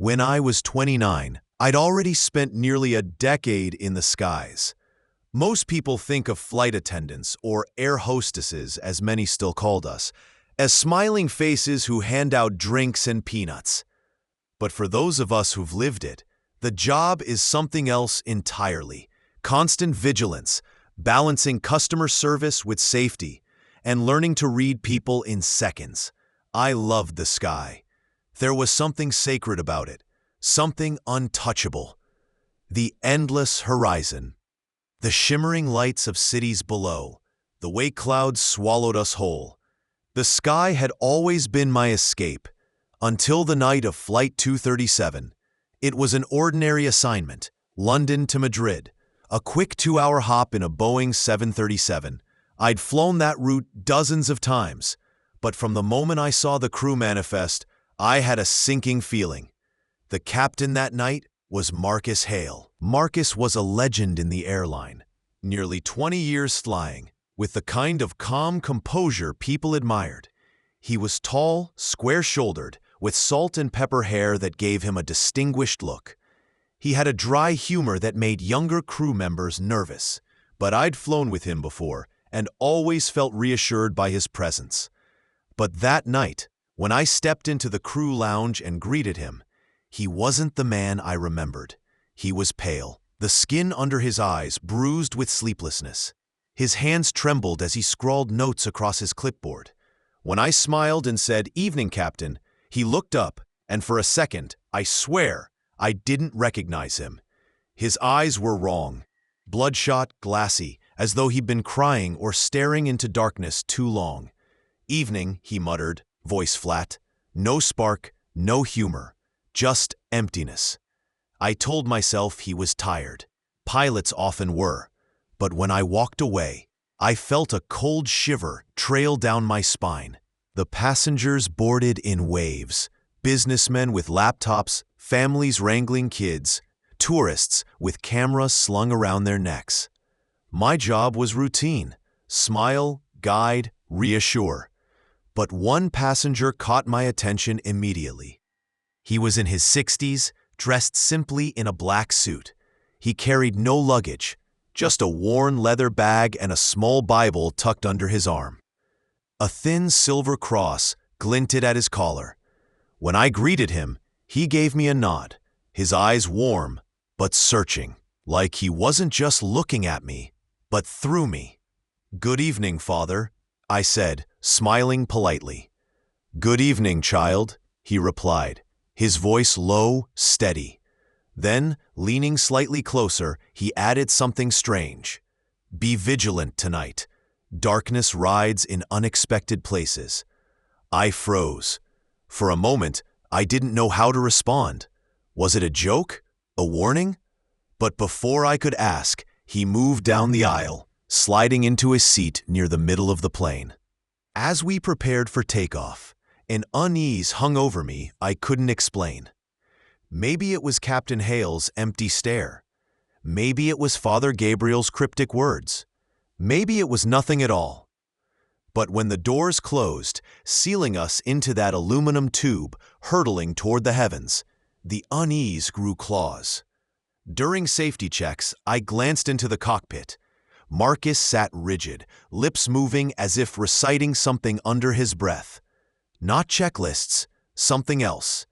When I was 29, I'd already spent nearly a decade in the skies. Most people think of flight attendants, or air hostesses as many still called us, as smiling faces who hand out drinks and peanuts. But for those of us who've lived it, the job is something else entirely. Constant vigilance, balancing customer service with safety, and learning to read people in seconds. I loved the sky. There was something sacred about it, something untouchable. The endless horizon, the shimmering lights of cities below, the way clouds swallowed us whole. The sky had always been my escape, until the night of Flight 237. It was an ordinary assignment, London to Madrid, a quick 2-hour hop in a Boeing 737. I'd flown that route dozens of times, but from the moment I saw the crew manifest, I had a sinking feeling. The captain that night was Marcus Hale. Marcus was a legend in the airline, nearly 20 years flying, with the kind of calm composure people admired. He was tall, square-shouldered, with salt and pepper hair that gave him a distinguished look. He had a dry humor that made younger crew members nervous, but I'd flown with him before and always felt reassured by his presence. But that night, when I stepped into the crew lounge and greeted him, he wasn't the man I remembered. He was pale, the skin under his eyes bruised with sleeplessness. His hands trembled as he scrawled notes across his clipboard. When I smiled and said, "Evening, Captain," he looked up, and for a second, I swear, I didn't recognize him. His eyes were wrong, bloodshot, glassy, as though he'd been crying or staring into darkness too long. "Evening," he muttered, voice flat. No spark, no humor, just emptiness. I told myself he was tired. Pilots often were. But when I walked away, I felt a cold shiver trail down my spine. The passengers boarded in waves. Businessmen with laptops, families wrangling kids, tourists with cameras slung around their necks. My job was routine: smile, guide, reassure. But one passenger caught my attention immediately. He was in his 60s, dressed simply in a black suit. He carried no luggage, just a worn leather bag and a small Bible tucked under his arm. A thin silver cross glinted at his collar. When I greeted him, he gave me a nod, his eyes warm but searching, like he wasn't just looking at me, but through me. "Good evening, Father," I said, smiling politely. "Good evening, child," he replied, his voice low, steady. Then, leaning slightly closer, he added something strange. "Be vigilant tonight. Darkness rides in unexpected places." I froze. For a moment, I didn't know how to respond. Was it a joke? A warning? But before I could ask, he moved down the aisle, sliding into his seat near the middle of the plane. As we prepared for takeoff, an unease hung over me I couldn't explain. Maybe it was Captain Hale's empty stare. Maybe it was Father Gabriel's cryptic words. Maybe it was nothing at all. But when the doors closed, sealing us into that aluminum tube hurtling toward the heavens, the unease grew claws. During safety checks, I glanced into the cockpit. Marcus sat rigid, lips moving as if reciting something under his breath. Not checklists, something else.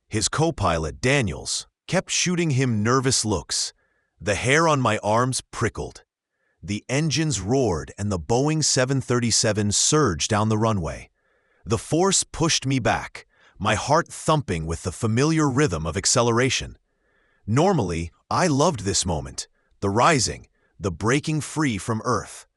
His co-pilot, Daniels, kept shooting him nervous looks. The hair on my arms prickled. The engines roared and the Boeing 737 surged down the runway. The force pushed me back, my heart thumping with the familiar rhythm of acceleration. Normally, I loved this moment, the rising, the breaking free from Earth.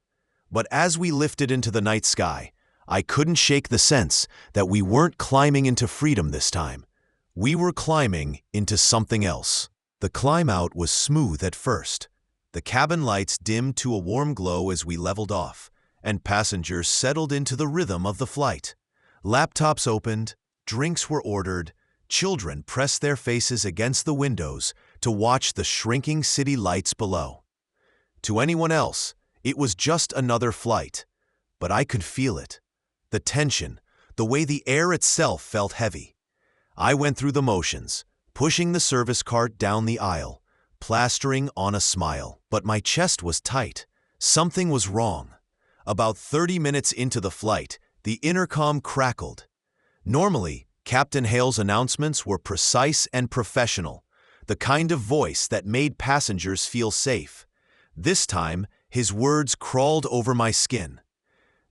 But as we lifted into the night sky, I couldn't shake the sense that we weren't climbing into freedom this time. We were climbing into something else. The climb out was smooth at first. The cabin lights dimmed to a warm glow as we leveled off, and passengers settled into the rhythm of the flight. Laptops opened, drinks were ordered, children pressed their faces against the windows to watch the shrinking city lights below. To anyone else, it was just another flight, but I could feel it. The tension, the way the air itself felt heavy. I went through the motions, pushing the service cart down the aisle, plastering on a smile. But my chest was tight. Something was wrong. About 30 minutes into the flight, the intercom crackled. Normally, Captain Hale's announcements were precise and professional, the kind of voice that made passengers feel safe. This time, his words crawled over my skin.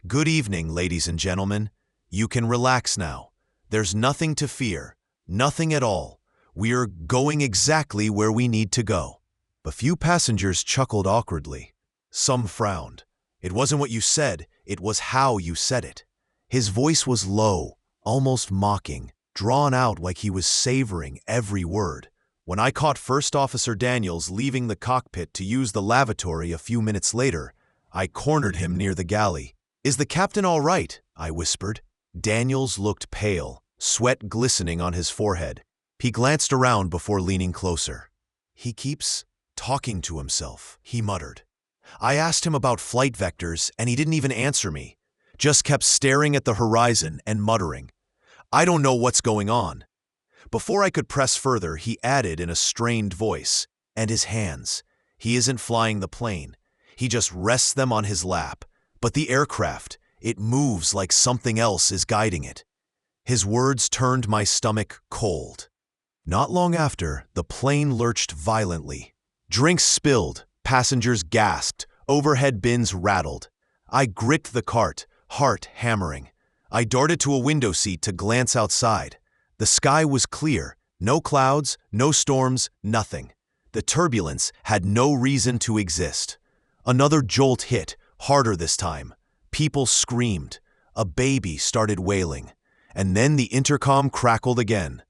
"Good evening, ladies and gentlemen. You can relax now. There's nothing to fear, nothing at all. We're going exactly where we need to go." A few passengers chuckled awkwardly. Some frowned. It wasn't what you said, it was how you said it. His voice was low, almost mocking, drawn out like he was savoring every word. When I caught First Officer Daniels leaving the cockpit to use the lavatory a few minutes later, I cornered him near the galley. "Is the captain all right?" I whispered. Daniels looked pale, sweat glistening on his forehead. He glanced around before leaning closer. "He keeps talking to himself," he muttered. I asked him about flight vectors, and he didn't even answer me. Just kept staring at the horizon and muttering. "I don't know what's going on." Before I could press further, he added in a strained voice, "And his hands. He isn't flying the plane. He just rests them on his lap. But the aircraft, it moves like something else is guiding it." His words turned my stomach cold. Not long after, the plane lurched violently. Drinks spilled, passengers gasped, overhead bins rattled. I gripped the cart, heart hammering. I darted to a window seat to glance outside. The sky was clear, no clouds, no storms, nothing. The turbulence had no reason to exist. Another jolt hit, harder this time. People screamed. A baby started wailing. And then the intercom crackled again.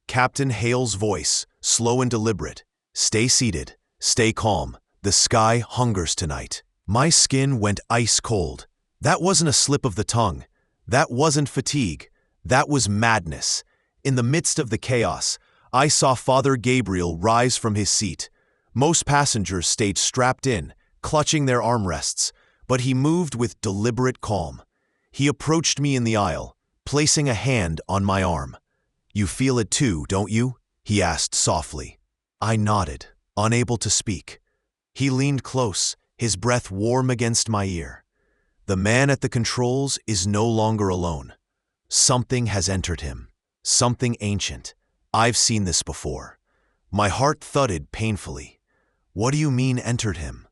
Captain Hale's voice, slow and deliberate. "Stay seated. Stay calm. The sky hungers tonight." My skin went ice cold. That wasn't a slip of the tongue. That wasn't fatigue. That was madness. In the midst of the chaos, I saw Father Gabriel rise from his seat. Most passengers stayed strapped in, clutching their armrests, but he moved with deliberate calm. He approached me in the aisle, placing a hand on my arm. "You feel it too, don't you?" he asked softly. I nodded, unable to speak. He leaned close, his breath warm against my ear. "The man at the controls is no longer alone. Something has entered him. Something ancient. I've seen this before." My heart thudded painfully. "What do you mean entered him?"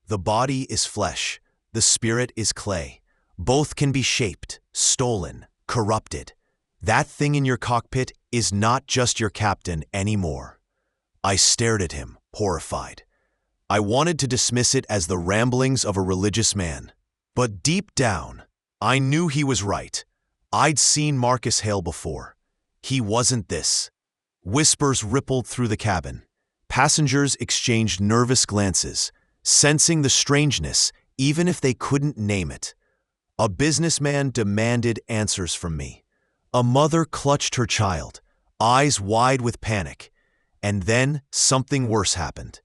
"The body is flesh. The spirit is clay. Both can be shaped, stolen, corrupted. That thing in your cockpit is not just your captain anymore." I stared at him, horrified. I wanted to dismiss it as the ramblings of a religious man. But deep down, I knew he was right. I'd seen Marcus Hale before. He wasn't this. Whispers rippled through the cabin. Passengers exchanged nervous glances, sensing the strangeness even if they couldn't name it. A businessman demanded answers from me. A mother clutched her child, eyes wide with panic. And then something worse happened.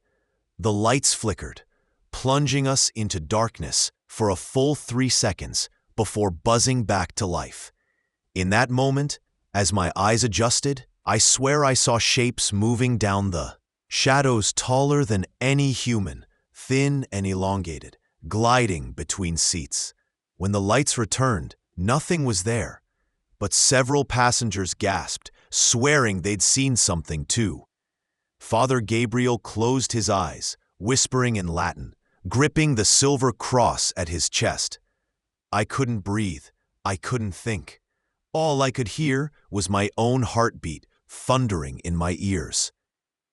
The lights flickered, plunging us into darkness for a full 3 seconds before buzzing back to life. In that moment, as my eyes adjusted, I swear I saw shapes moving down the shadows taller than any human, thin and elongated, gliding between seats. When the lights returned, nothing was there, but several passengers gasped, swearing they'd seen something too. Father Gabriel closed his eyes, whispering in Latin, gripping the silver cross at his chest. I couldn't breathe. I couldn't think. All I could hear was my own heartbeat thundering in my ears.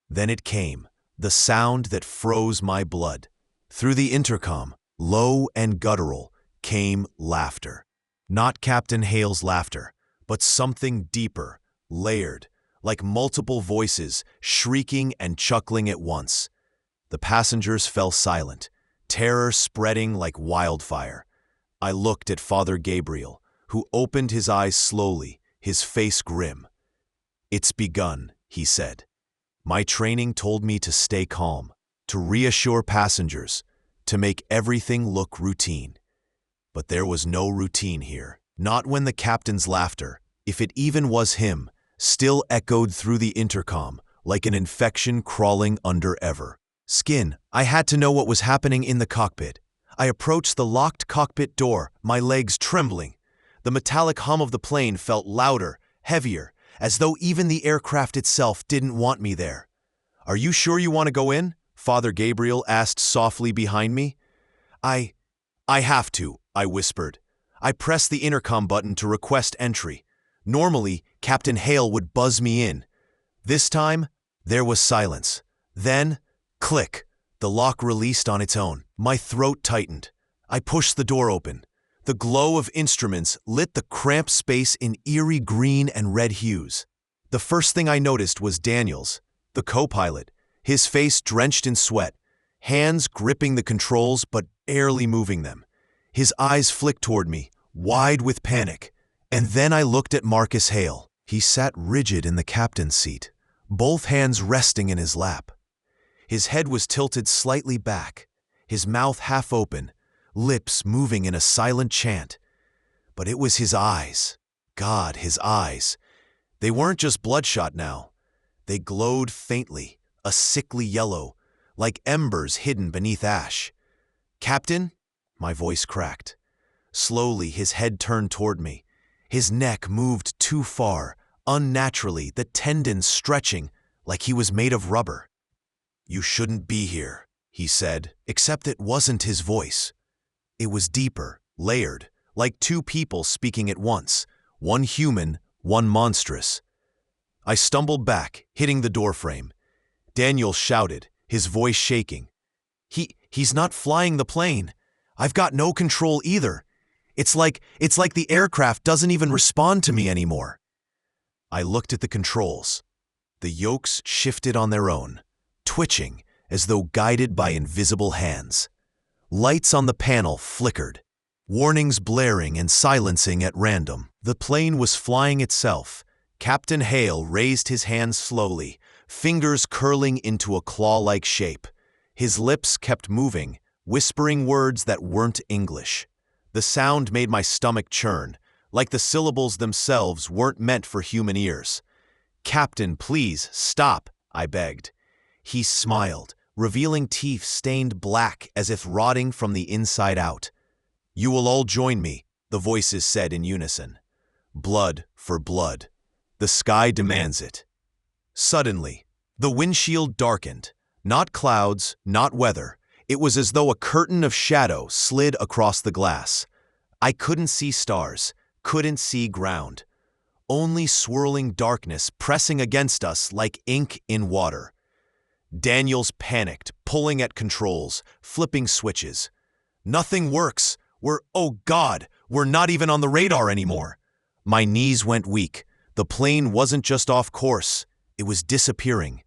Then it came, the sound that froze my blood. Through the intercom, low and guttural, came laughter. Not Captain Hale's laughter, but something deeper, layered, like multiple voices shrieking and chuckling at once. The passengers fell silent, terror spreading like wildfire. I looked at Father Gabriel, who opened his eyes slowly, his face grim. "It's begun," he said. "My training told me to stay calm, to reassure passengers, to make everything look routine. But there was no routine here, not when the captain's laughter, if it even was him, still echoed through the intercom like an infection crawling under ever. Skin. I had to know what was happening in the cockpit. I approached the locked cockpit door, my legs trembling. The metallic hum of the plane felt louder, heavier, as though even the aircraft itself didn't want me there. "Are you sure you want to go in?" Father Gabriel asked softly behind me. I have to," I whispered. I pressed the intercom button to request entry. Normally, Captain Hale would buzz me in. This time, there was silence. Then, click, the lock released on its own. My throat tightened. I pushed the door open. The glow of instruments lit the cramped space in eerie green and red hues. The first thing I noticed was Daniels, the co-pilot, his face drenched in sweat, hands gripping the controls but barely moving them. His eyes flicked toward me, wide with panic. And then I looked at Marcus Hale. He sat rigid in the captain's seat, both hands resting in his lap. His head was tilted slightly back, his mouth half open, lips moving in a silent chant. But it was his eyes. God, his eyes. They weren't just bloodshot now. They glowed faintly, a sickly yellow, like embers hidden beneath ash. "Captain?" My voice cracked. Slowly, his head turned toward me. His neck moved too far, unnaturally, the tendons stretching like he was made of rubber. "You shouldn't be here," he said, except it wasn't his voice. It was deeper, layered, like two people speaking at once, one human, one monstrous. I stumbled back, hitting the doorframe. Daniel shouted, his voice shaking. He's not flying the plane. I've got no control either. It's like the aircraft doesn't even respond to me anymore." I looked at the controls. The yokes shifted on their own, twitching as though guided by invisible hands. Lights on the panel flickered, warnings blaring and silencing at random. The plane was flying itself. Captain Hale raised his hands slowly, fingers curling into a claw-like shape. His lips kept moving, whispering words that weren't English. The sound made my stomach churn, like the syllables themselves weren't meant for human ears. "Captain, please, stop," I begged. He smiled, revealing teeth stained black as if rotting from the inside out. "You will all join me," the voices said in unison. "Blood for blood. The sky demands it." Suddenly, the windshield darkened. Not clouds, not weather. It was as though a curtain of shadow slid across the glass. I couldn't see stars, couldn't see ground. Only swirling darkness pressing against us like ink in water. Daniels panicked, pulling at controls, flipping switches. "Nothing works. Oh God, we're not even on the radar anymore." My knees went weak. The plane wasn't just off course, it was disappearing.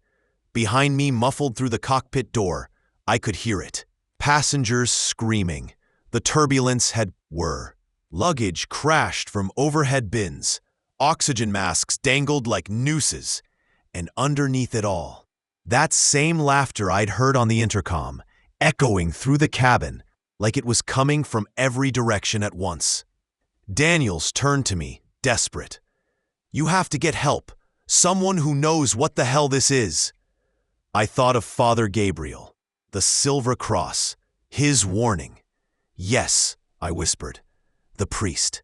Behind me, muffled through the cockpit door, I could hear it. Passengers screaming. The turbulence had Luggage crashed from overhead bins. Oxygen masks dangled like nooses. And underneath it all, that same laughter I'd heard on the intercom, echoing through the cabin like it was coming from every direction at once. Daniels turned to me, desperate. "You have to get help. Someone who knows what the hell this is." I thought of Father Gabriel, the silver cross, his warning. "Yes," I whispered. "The priest."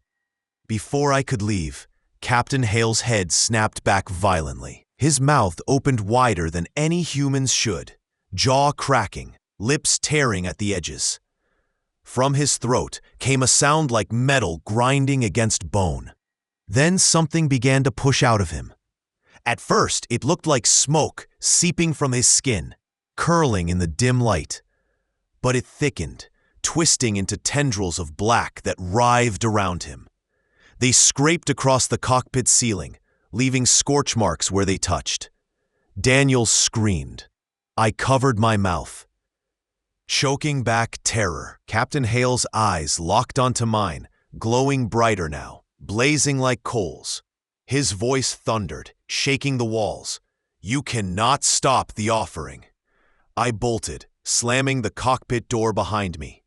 Before I could leave, Captain Hale's head snapped back violently. His mouth opened wider than any humans should, jaw cracking, lips tearing at the edges. From his throat came a sound like metal grinding against bone. Then something began to push out of him. At first, it looked like smoke seeping from his skin, curling in the dim light. But it thickened, twisting into tendrils of black that writhed around him. They scraped across the cockpit ceiling, leaving scorch marks where they touched. Daniel screamed. I covered my mouth, choking back terror. Captain Hale's eyes locked onto mine, glowing brighter now, blazing like coals. His voice thundered, shaking the walls. "You cannot stop the offering." I bolted, slamming the cockpit door behind me.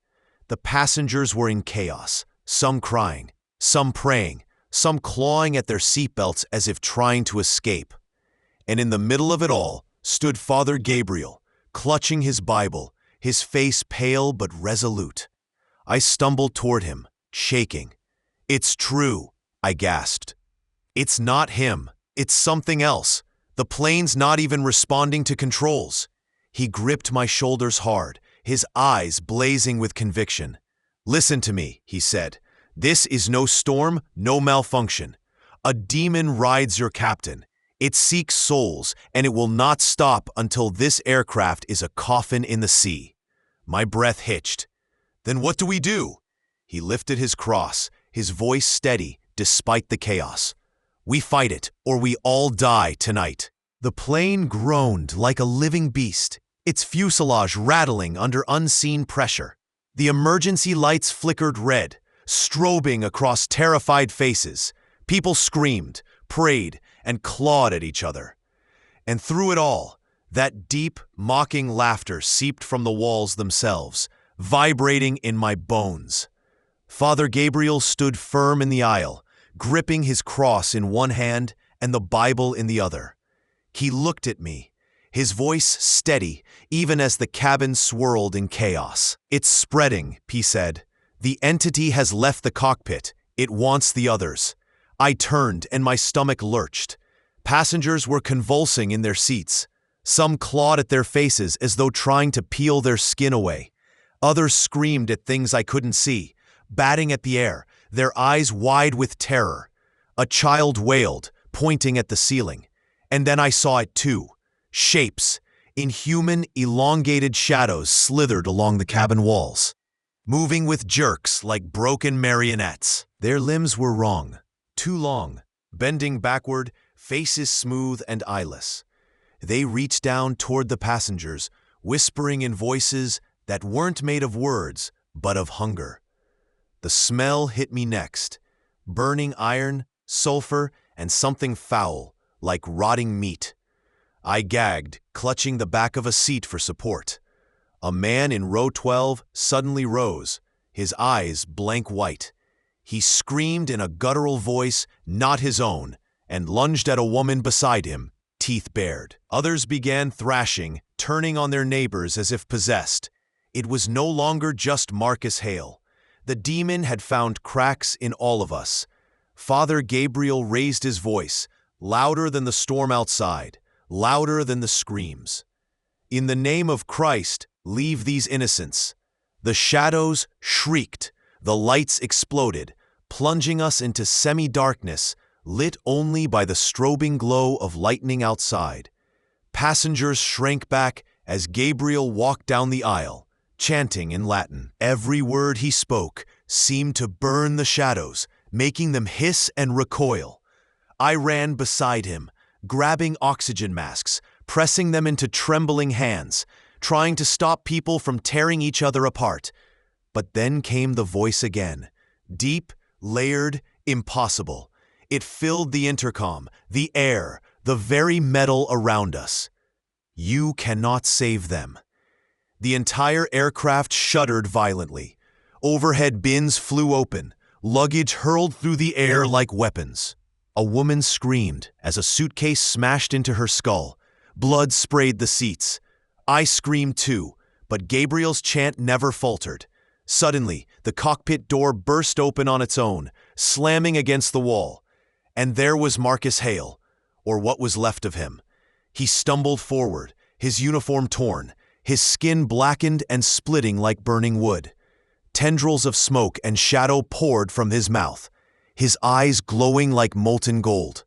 The passengers were in chaos, some crying, some praying, some clawing at their seatbelts as if trying to escape. And in the middle of it all stood Father Gabriel, clutching his Bible, his face pale but resolute. I stumbled toward him, shaking. "It's true," I gasped. "It's not him. It's something else. The plane's not even responding to controls." He gripped my shoulders hard, his eyes blazing with conviction. "Listen to me," he said. "This is no storm, no malfunction. A demon rides your captain. It seeks souls, and it will not stop until this aircraft is a coffin in the sea." My breath hitched. "Then what do we do?" He lifted his cross, his voice steady despite the chaos. "We fight it, or we all die tonight." The plane groaned like a living beast, its fuselage rattling under unseen pressure. The emergency lights flickered red, strobing across terrified faces. People screamed, prayed, and clawed at each other. And through it all, that deep, mocking laughter seeped from the walls themselves, vibrating in my bones. Father Gabriel stood firm in the aisle, gripping his cross in one hand and the Bible in the other. He looked at me, his voice steady even as the cabin swirled in chaos. "It's spreading," he said. "The entity has left the cockpit. It wants the others." I turned and my stomach lurched. Passengers were convulsing in their seats. Some clawed at their faces as though trying to peel their skin away. Others screamed at things I couldn't see, batting at the air, their eyes wide with terror. A child wailed, pointing at the ceiling. And then I saw it too. Shapes, inhuman, elongated shadows slithered along the cabin walls, moving with jerks like broken marionettes. Their limbs were wrong, too long, bending backward, faces smooth and eyeless. They reached down toward the passengers, whispering in voices that weren't made of words, but of hunger. The smell hit me next, burning iron, sulfur, and something foul, like rotting meat. I gagged, clutching the back of a seat for support. A man in row 12 suddenly rose, his eyes blank white. He screamed in a guttural voice not his own, and lunged at a woman beside him, teeth bared. Others began thrashing, turning on their neighbors as if possessed. It was no longer just Marcus Hale. The demon had found cracks in all of us. Father Gabriel raised his voice, louder than the storm outside, louder than the screams. "In the name of Christ, leave these innocents." The shadows shrieked, the lights exploded, plunging us into semi-darkness, lit only by the strobing glow of lightning outside. Passengers shrank back as Gabriel walked down the aisle, chanting in Latin. Every word he spoke seemed to burn the shadows, making them hiss and recoil. I ran beside him, grabbing oxygen masks, pressing them into trembling hands, trying to stop people from tearing each other apart. But then came the voice again, deep, layered, impossible. It filled the intercom, the air, the very metal around us. "You cannot save them." The entire aircraft shuddered violently. Overhead bins flew open, luggage hurled through the air like weapons. A woman screamed as a suitcase smashed into her skull. Blood sprayed the seats. I screamed too, but Gabriel's chant never faltered. Suddenly, the cockpit door burst open on its own, slamming against the wall. And there was Marcus Hale, or what was left of him. He stumbled forward, his uniform torn, his skin blackened and splitting like burning wood. Tendrils of smoke and shadow poured from his mouth, his eyes glowing like molten gold.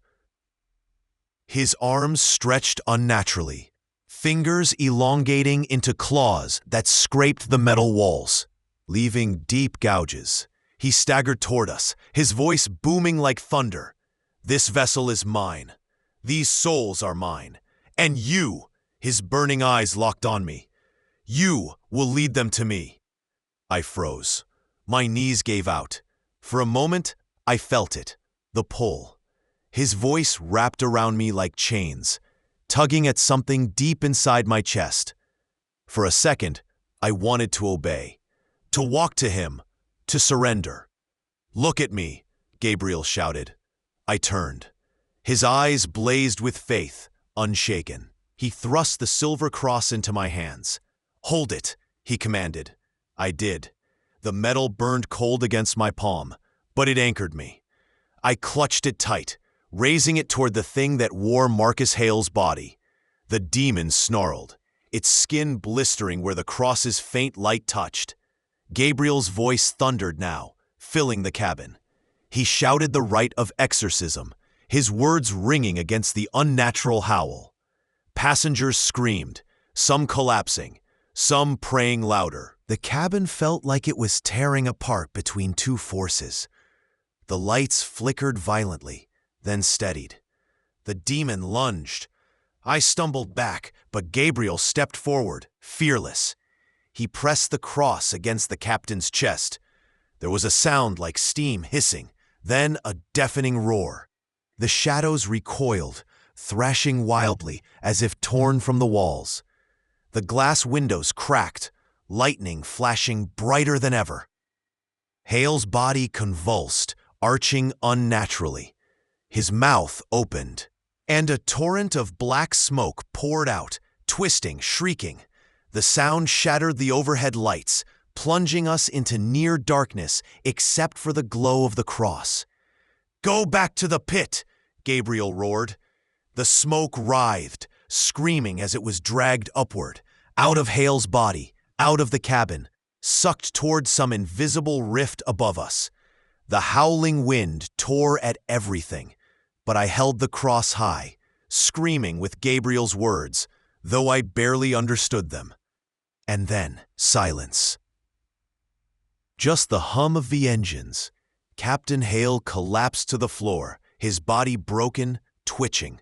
His arms stretched unnaturally, fingers elongating into claws that scraped the metal walls, leaving deep gouges. He staggered toward us, his voice booming like thunder. "This vessel is mine. These souls are mine. And you," his burning eyes locked on me, "you will lead them to me." I froze. My knees gave out. For a moment, I felt it, the pull. His voice wrapped around me like chains, tugging at something deep inside my chest. For a second, I wanted to obey, to walk to him, to surrender. "Look at me. Gabriel shouted. I turned. His eyes blazed with faith, unshaken. He thrust the silver cross into my hands. Hold it, he commanded. I did. The metal burned cold against my palm, but it anchored me. I clutched it tight, raising it toward the thing that wore Marcus Hale's body. The demon snarled, its skin blistering where the cross's faint light touched. Gabriel's voice thundered now, filling the cabin. He shouted the rite of exorcism, his words ringing against the unnatural howl. Passengers screamed, some collapsing, some praying louder. The cabin felt like it was tearing apart between two forces. The lights flickered violently, then steadied. The demon lunged. I stumbled back, but Gabriel stepped forward, fearless. He pressed the cross against the captain's chest. There was a sound like steam hissing, then a deafening roar. The shadows recoiled, thrashing wildly as if torn from the walls. The glass windows cracked, lightning flashing brighter than ever. Hale's body convulsed, arching unnaturally. His mouth opened, and a torrent of black smoke poured out, twisting, shrieking. The sound shattered the overhead lights, plunging us into near darkness except for the glow of the cross. Go back to the pit, Gabriel roared. The smoke writhed, screaming as it was dragged upward, out of Hale's body, out of the cabin, sucked toward some invisible rift above us. The howling wind tore at everything, but I held the cross high, screaming with Gabriel's words, though I barely understood them. And then silence. Just the hum of the engines. Captain Hale collapsed to the floor, his body broken, twitching.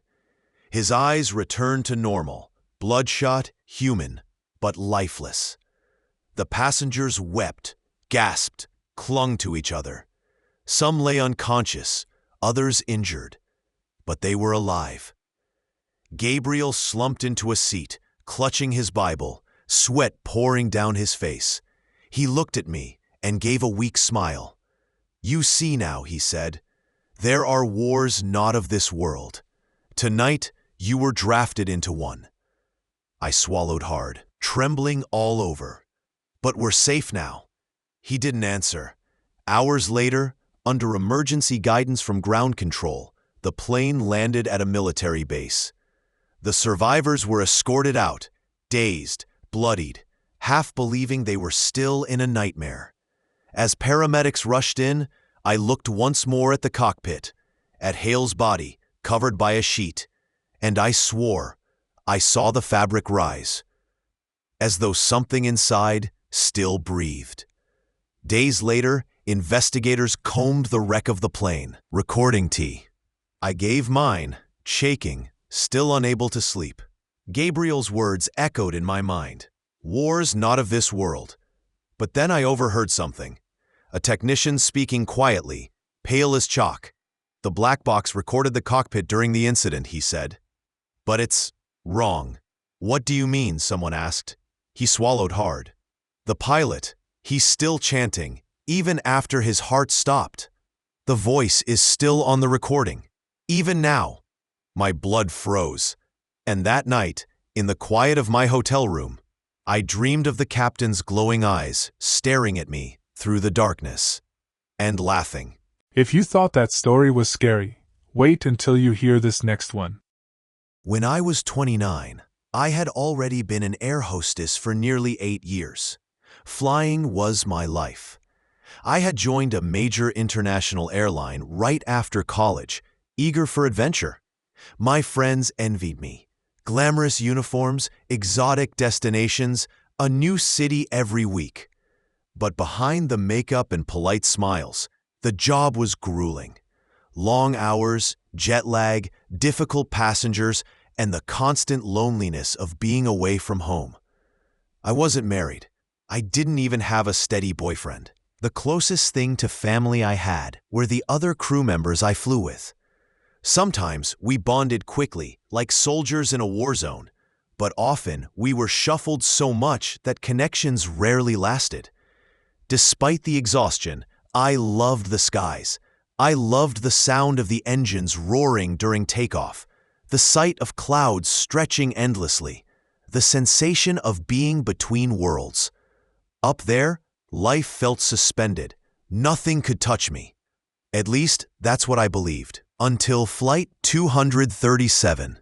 His eyes returned to normal, bloodshot, human, but lifeless. The passengers wept, gasped, clung to each other. Some lay unconscious, others injured, but they were alive. Gabriel slumped into a seat, clutching his Bible, sweat pouring down his face. He looked at me and gave a weak smile. You see now, he said, there are wars not of this world. Tonight, you were drafted into one. I swallowed hard, trembling all over. But we're safe now. He didn't answer. Hours later, under emergency guidance from ground control, the plane landed at a military base. The survivors were escorted out, dazed, bloodied, half believing they were still in a nightmare. As paramedics rushed in, I looked once more at the cockpit, at Hale's body, covered by a sheet, and I swore I saw the fabric rise, as though something inside still breathed. Days later, investigators combed the wreck of the plane, recording T. I gave mine, shaking, still unable to sleep. Gabriel's words echoed in my mind. Wars not of this world. But then I overheard something. A technician speaking quietly, pale as chalk. The black box recorded the cockpit during the incident, he said. But it's wrong. What do you mean? Someone asked. He swallowed hard. The pilot, he's still chanting, even after his heart stopped. The voice is still on the recording. Even now. My blood froze. And that night, in the quiet of my hotel room, I dreamed of the captain's glowing eyes staring at me through the darkness and laughing. If you thought that story was scary, wait until you hear this next one. When I was 29, I had already been an air hostess for nearly 8 years. Flying was my life. I had joined a major international airline right after college, eager for adventure. My friends envied me. Glamorous uniforms, exotic destinations, a new city every week. But behind the makeup and polite smiles, the job was grueling. Long hours, jet lag, difficult passengers, and the constant loneliness of being away from home. I wasn't married. I didn't even have a steady boyfriend. The closest thing to family I had were the other crew members I flew with. Sometimes we bonded quickly, like soldiers in a war zone, but often we were shuffled so much that connections rarely lasted. Despite the exhaustion, I loved the skies. I loved the sound of the engines roaring during takeoff, the sight of clouds stretching endlessly, the sensation of being between worlds. Up there, life felt suspended. Nothing could touch me. At least, that's what I believed. Until Flight 237.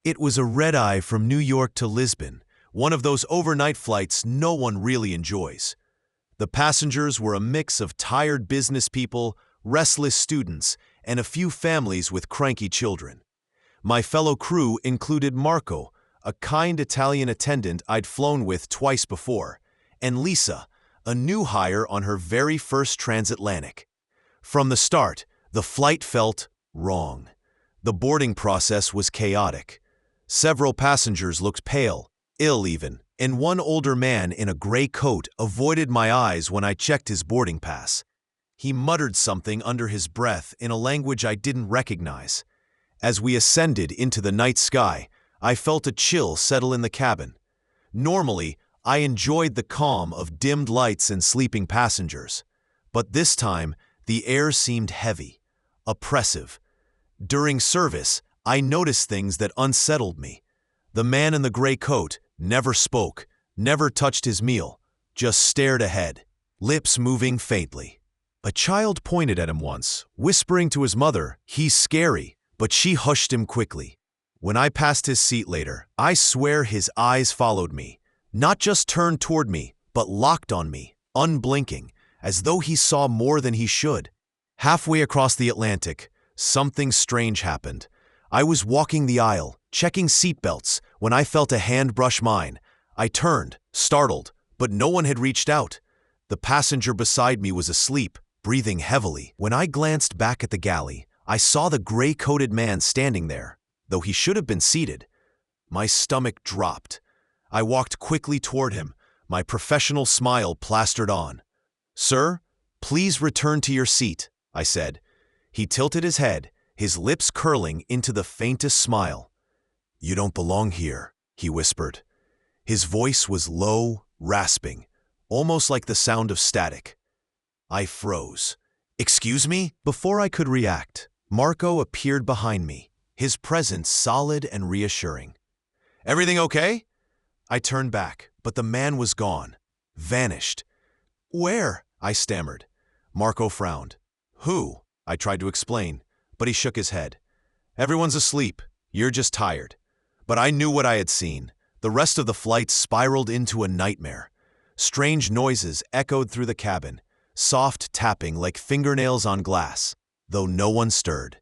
It was a red-eye from New York to Lisbon, one of those overnight flights no one really enjoys. The passengers were a mix of tired business people, restless students, and a few families with cranky children. My fellow crew included Marco, a kind Italian attendant I'd flown with twice before, and Lisa, a new hire on her very first transatlantic. From the start, the flight felt wrong. The boarding process was chaotic. Several passengers looked pale, ill even, and one older man in a gray coat avoided my eyes when I checked his boarding pass. He muttered something under his breath in a language I didn't recognize. As we ascended into the night sky, I felt a chill settle in the cabin. Normally, I enjoyed the calm of dimmed lights and sleeping passengers. But this time, the air seemed heavy, oppressive. During service, I noticed things that unsettled me. The man in the gray coat never spoke, never touched his meal, just stared ahead, lips moving faintly. A child pointed at him once, whispering to his mother, "He's scary," but she hushed him quickly. When I passed his seat later, I swear his eyes followed me, not just turned toward me, but locked on me, unblinking, as though he saw more than he should. Halfway across the Atlantic, something strange happened. I was walking the aisle, checking seatbelts, when I felt a hand brush mine. I turned, startled, but no one had reached out. The passenger beside me was asleep, breathing heavily. When I glanced back at the galley, I saw the gray-coated man standing there, though he should have been seated. My stomach dropped. I walked quickly toward him, my professional smile plastered on. "Sir, please return to your seat," I said. He tilted his head, his lips curling into the faintest smile. "You don't belong here," he whispered. His voice was low, rasping, almost like the sound of static. I froze. "Excuse me?" Before I could react, Marco appeared behind me, his presence solid and reassuring. "Everything okay?" I turned back, but the man was gone, vanished. "Where?" I stammered. Marco frowned. "Who?" I tried to explain, but he shook his head. "Everyone's asleep. You're just tired." But I knew what I had seen. The rest of the flight spiraled into a nightmare. Strange noises echoed through the cabin, soft tapping like fingernails on glass, though no one stirred.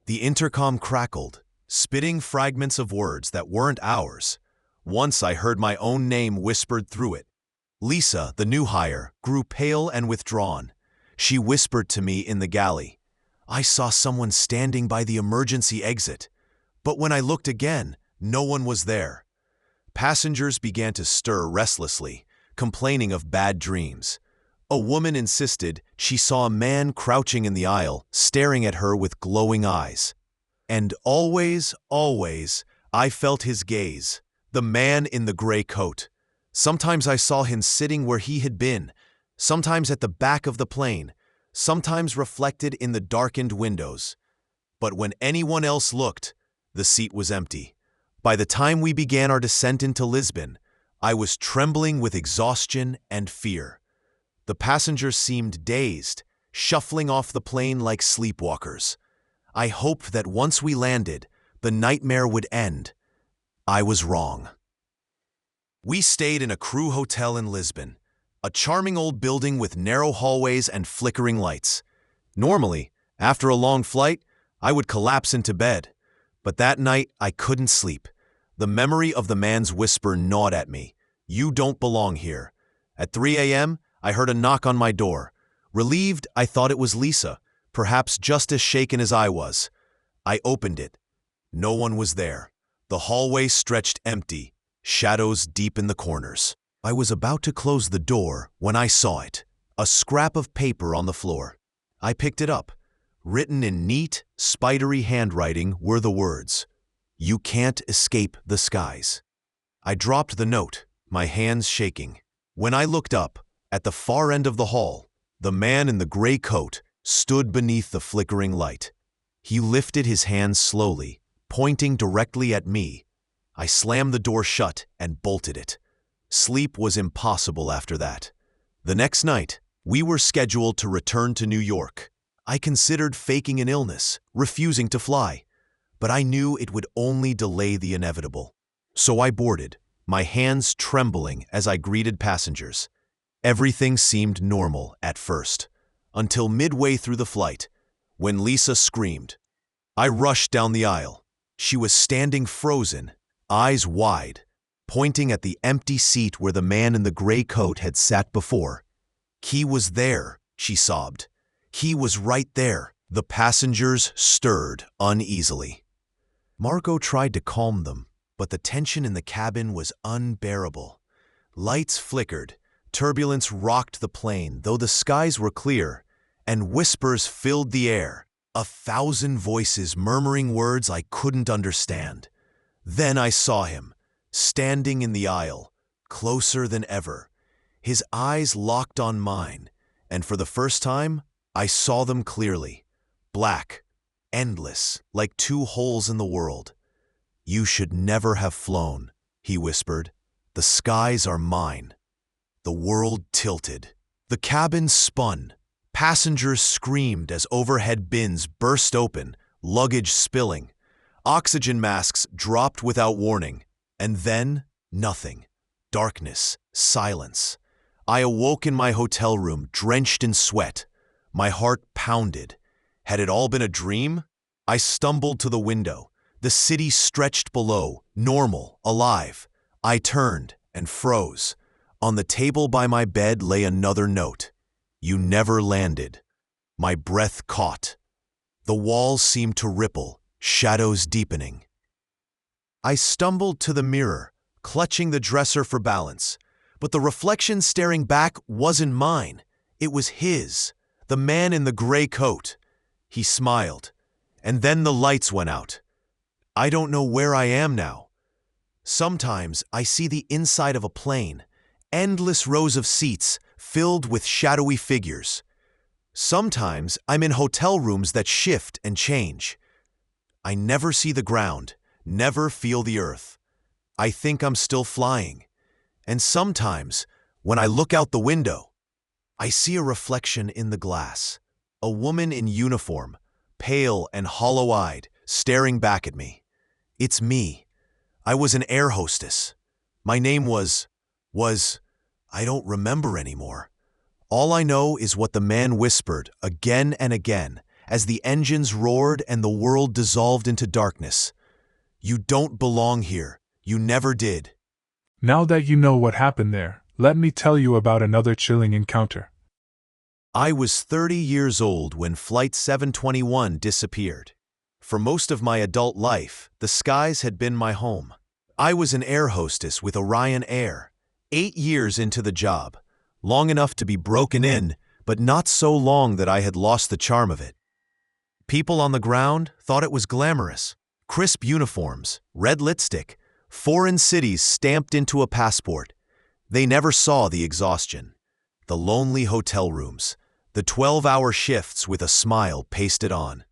The intercom crackled, spitting fragments of words that weren't ours. Once I heard my own name whispered through it. Lisa, the new hire, grew pale and withdrawn. She whispered to me in the galley, "I saw someone standing by the emergency exit." But when I looked again, no one was there. Passengers began to stir restlessly, complaining of bad dreams. A woman insisted she saw a man crouching in the aisle, staring at her with glowing eyes. And always, I felt his gaze, the man in the gray coat. Sometimes I saw him sitting where he had been, sometimes at the back of the plane, sometimes reflected in the darkened windows. But when anyone else looked, the seat was empty. By the time we began our descent into Lisbon, I was trembling with exhaustion and fear. The passengers seemed dazed, shuffling off the plane like sleepwalkers. I hoped that once we landed, the nightmare would end. I was wrong. We stayed in a crew hotel in Lisbon, a charming old building with narrow hallways and flickering lights. Normally, after a long flight, I would collapse into bed. But that night, I couldn't sleep. The memory of the man's whisper gnawed at me. "You don't belong here." At 3 a.m., I heard a knock on my door. Relieved, I thought it was Lisa, perhaps just as shaken as I was. I opened it. No one was there. The hallway stretched empty, shadows deep in the corners. I was about to close the door when I saw it, a scrap of paper on the floor. I picked it up. Written in neat, spidery handwriting were the words, "You can't escape the skies." I dropped the note, my hands shaking. When I looked up, at the far end of the hall, the man in the gray coat, stood beneath the flickering light. He lifted his hands slowly, pointing directly at me. I slammed the door shut and bolted it. Sleep was impossible after that. The next night, we were scheduled to return to New York. I considered faking an illness, refusing to fly, but I knew it would only delay the inevitable. So I boarded, my hands trembling as I greeted passengers. Everything seemed normal at first, until midway through the flight, when Lisa screamed. I rushed down the aisle. She was standing frozen, eyes wide, pointing at the empty seat where the man in the gray coat had sat before. "He was there," she sobbed. "He was right there." The passengers stirred uneasily. Margot tried to calm them, but the tension in the cabin was unbearable. Lights flickered, turbulence rocked the plane, though the skies were clear, and whispers filled the air, 1,000 voices murmuring words I couldn't understand. Then I saw him, standing in the aisle, closer than ever. His eyes locked on mine, and for the first time, I saw them clearly. Black, endless, like 2 holes in the world. "You should never have flown," he whispered. "The skies are mine." The world tilted. The cabin spun. Passengers screamed as overhead bins burst open, luggage spilling. Oxygen masks dropped without warning. And then, nothing. Darkness, silence. I awoke in my hotel room, drenched in sweat. My heart pounded. Had it all been a dream? I stumbled to the window. The city stretched below, normal, alive. I turned and froze. On the table by my bed lay another note. "You never landed." My breath caught. The walls seemed to ripple, shadows deepening. I stumbled to the mirror, clutching the dresser for balance. But the reflection staring back wasn't mine. It was his, the man in the gray coat. He smiled, and then the lights went out. I don't know where I am now. Sometimes I see the inside of a plane, endless rows of seats filled with shadowy figures. Sometimes I'm in hotel rooms that shift and change. I never see the ground, never feel the earth. I think I'm still flying. And sometimes, when I look out the window, I see a reflection in the glass. A woman in uniform, pale and hollow-eyed, staring back at me. It's me. I was an air hostess. My name was, I don't remember anymore. All I know is what the man whispered again and again as the engines roared and the world dissolved into darkness. "You don't belong here. You never did." Now that you know what happened there, let me tell you about another chilling encounter. I was 30 years old when Flight 721 disappeared. For most of my adult life, the skies had been my home. I was an air hostess with Orion Air, 8 years into the job, long enough to be broken in, but not so long that I had lost the charm of it. People on the ground thought it was glamorous. Crisp uniforms, red lipstick, foreign cities stamped into a passport. They never saw the exhaustion, the lonely hotel rooms, the 12-hour shifts with a smile pasted on,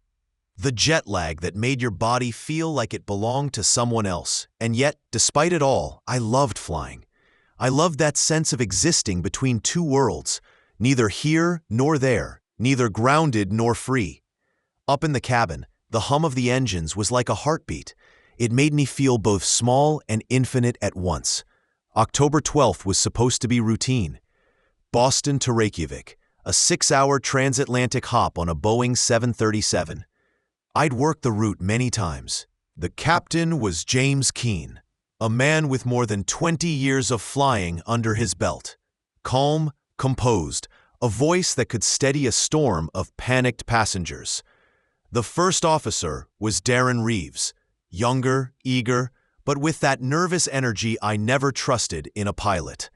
the jet lag that made your body feel like it belonged to someone else. And yet, despite it all, I loved flying. I loved that sense of existing between 2 worlds, neither here nor there, neither grounded nor free. Up in the cabin, the hum of the engines was like a heartbeat. It made me feel both small and infinite at once. October 12th was supposed to be routine. Boston to Reykjavik, a 6-hour transatlantic hop on a Boeing 737. I'd worked the route many times. The captain was James Keane, a man with more than 20 years of flying under his belt. Calm, composed, a voice that could steady a storm of panicked passengers. The first officer was Darren Reeves, younger, eager, but with that nervous energy I never trusted in a pilot.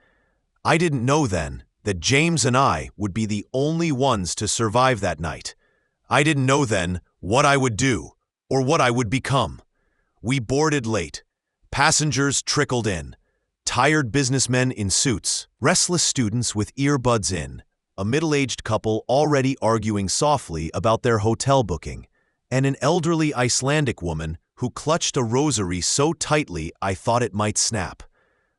I didn't know then that James and I would be the only ones to survive that night. I didn't know then what I would do or what I would become. We boarded late. Passengers trickled in. Tired businessmen in suits, restless students with earbuds in, a middle-aged couple already arguing softly about their hotel booking, and an elderly Icelandic woman who clutched a rosary so tightly I thought it might snap.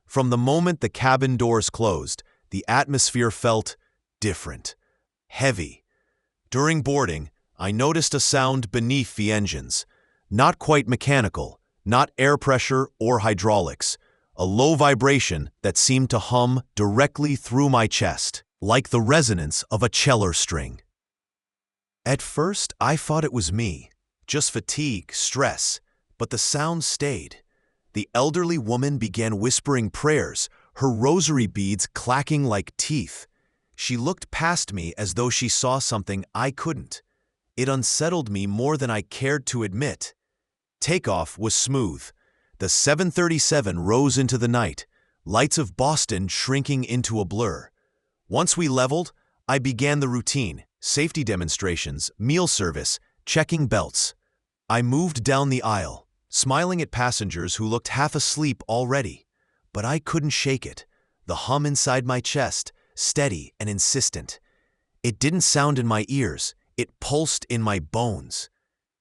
From the moment the cabin doors closed, the atmosphere felt different, heavy. During boarding, I noticed a sound beneath the engines, not quite mechanical, not air pressure or hydraulics, a low vibration that seemed to hum directly through my chest, like the resonance of a cello string. At first, I thought it was me, just fatigue, stress, but the sound stayed. The elderly woman began whispering prayers, her rosary beads clacking like teeth. She looked past me as though she saw something I couldn't. It unsettled me more than I cared to admit. Takeoff was smooth. The 737 rose into the night, lights of Boston shrinking into a blur. Once we leveled, I began the routine, safety demonstrations, meal service, checking belts. I moved down the aisle, smiling at passengers who looked half asleep already. But I couldn't shake it. The hum inside my chest, steady and insistent. It didn't sound in my ears, it pulsed in my bones.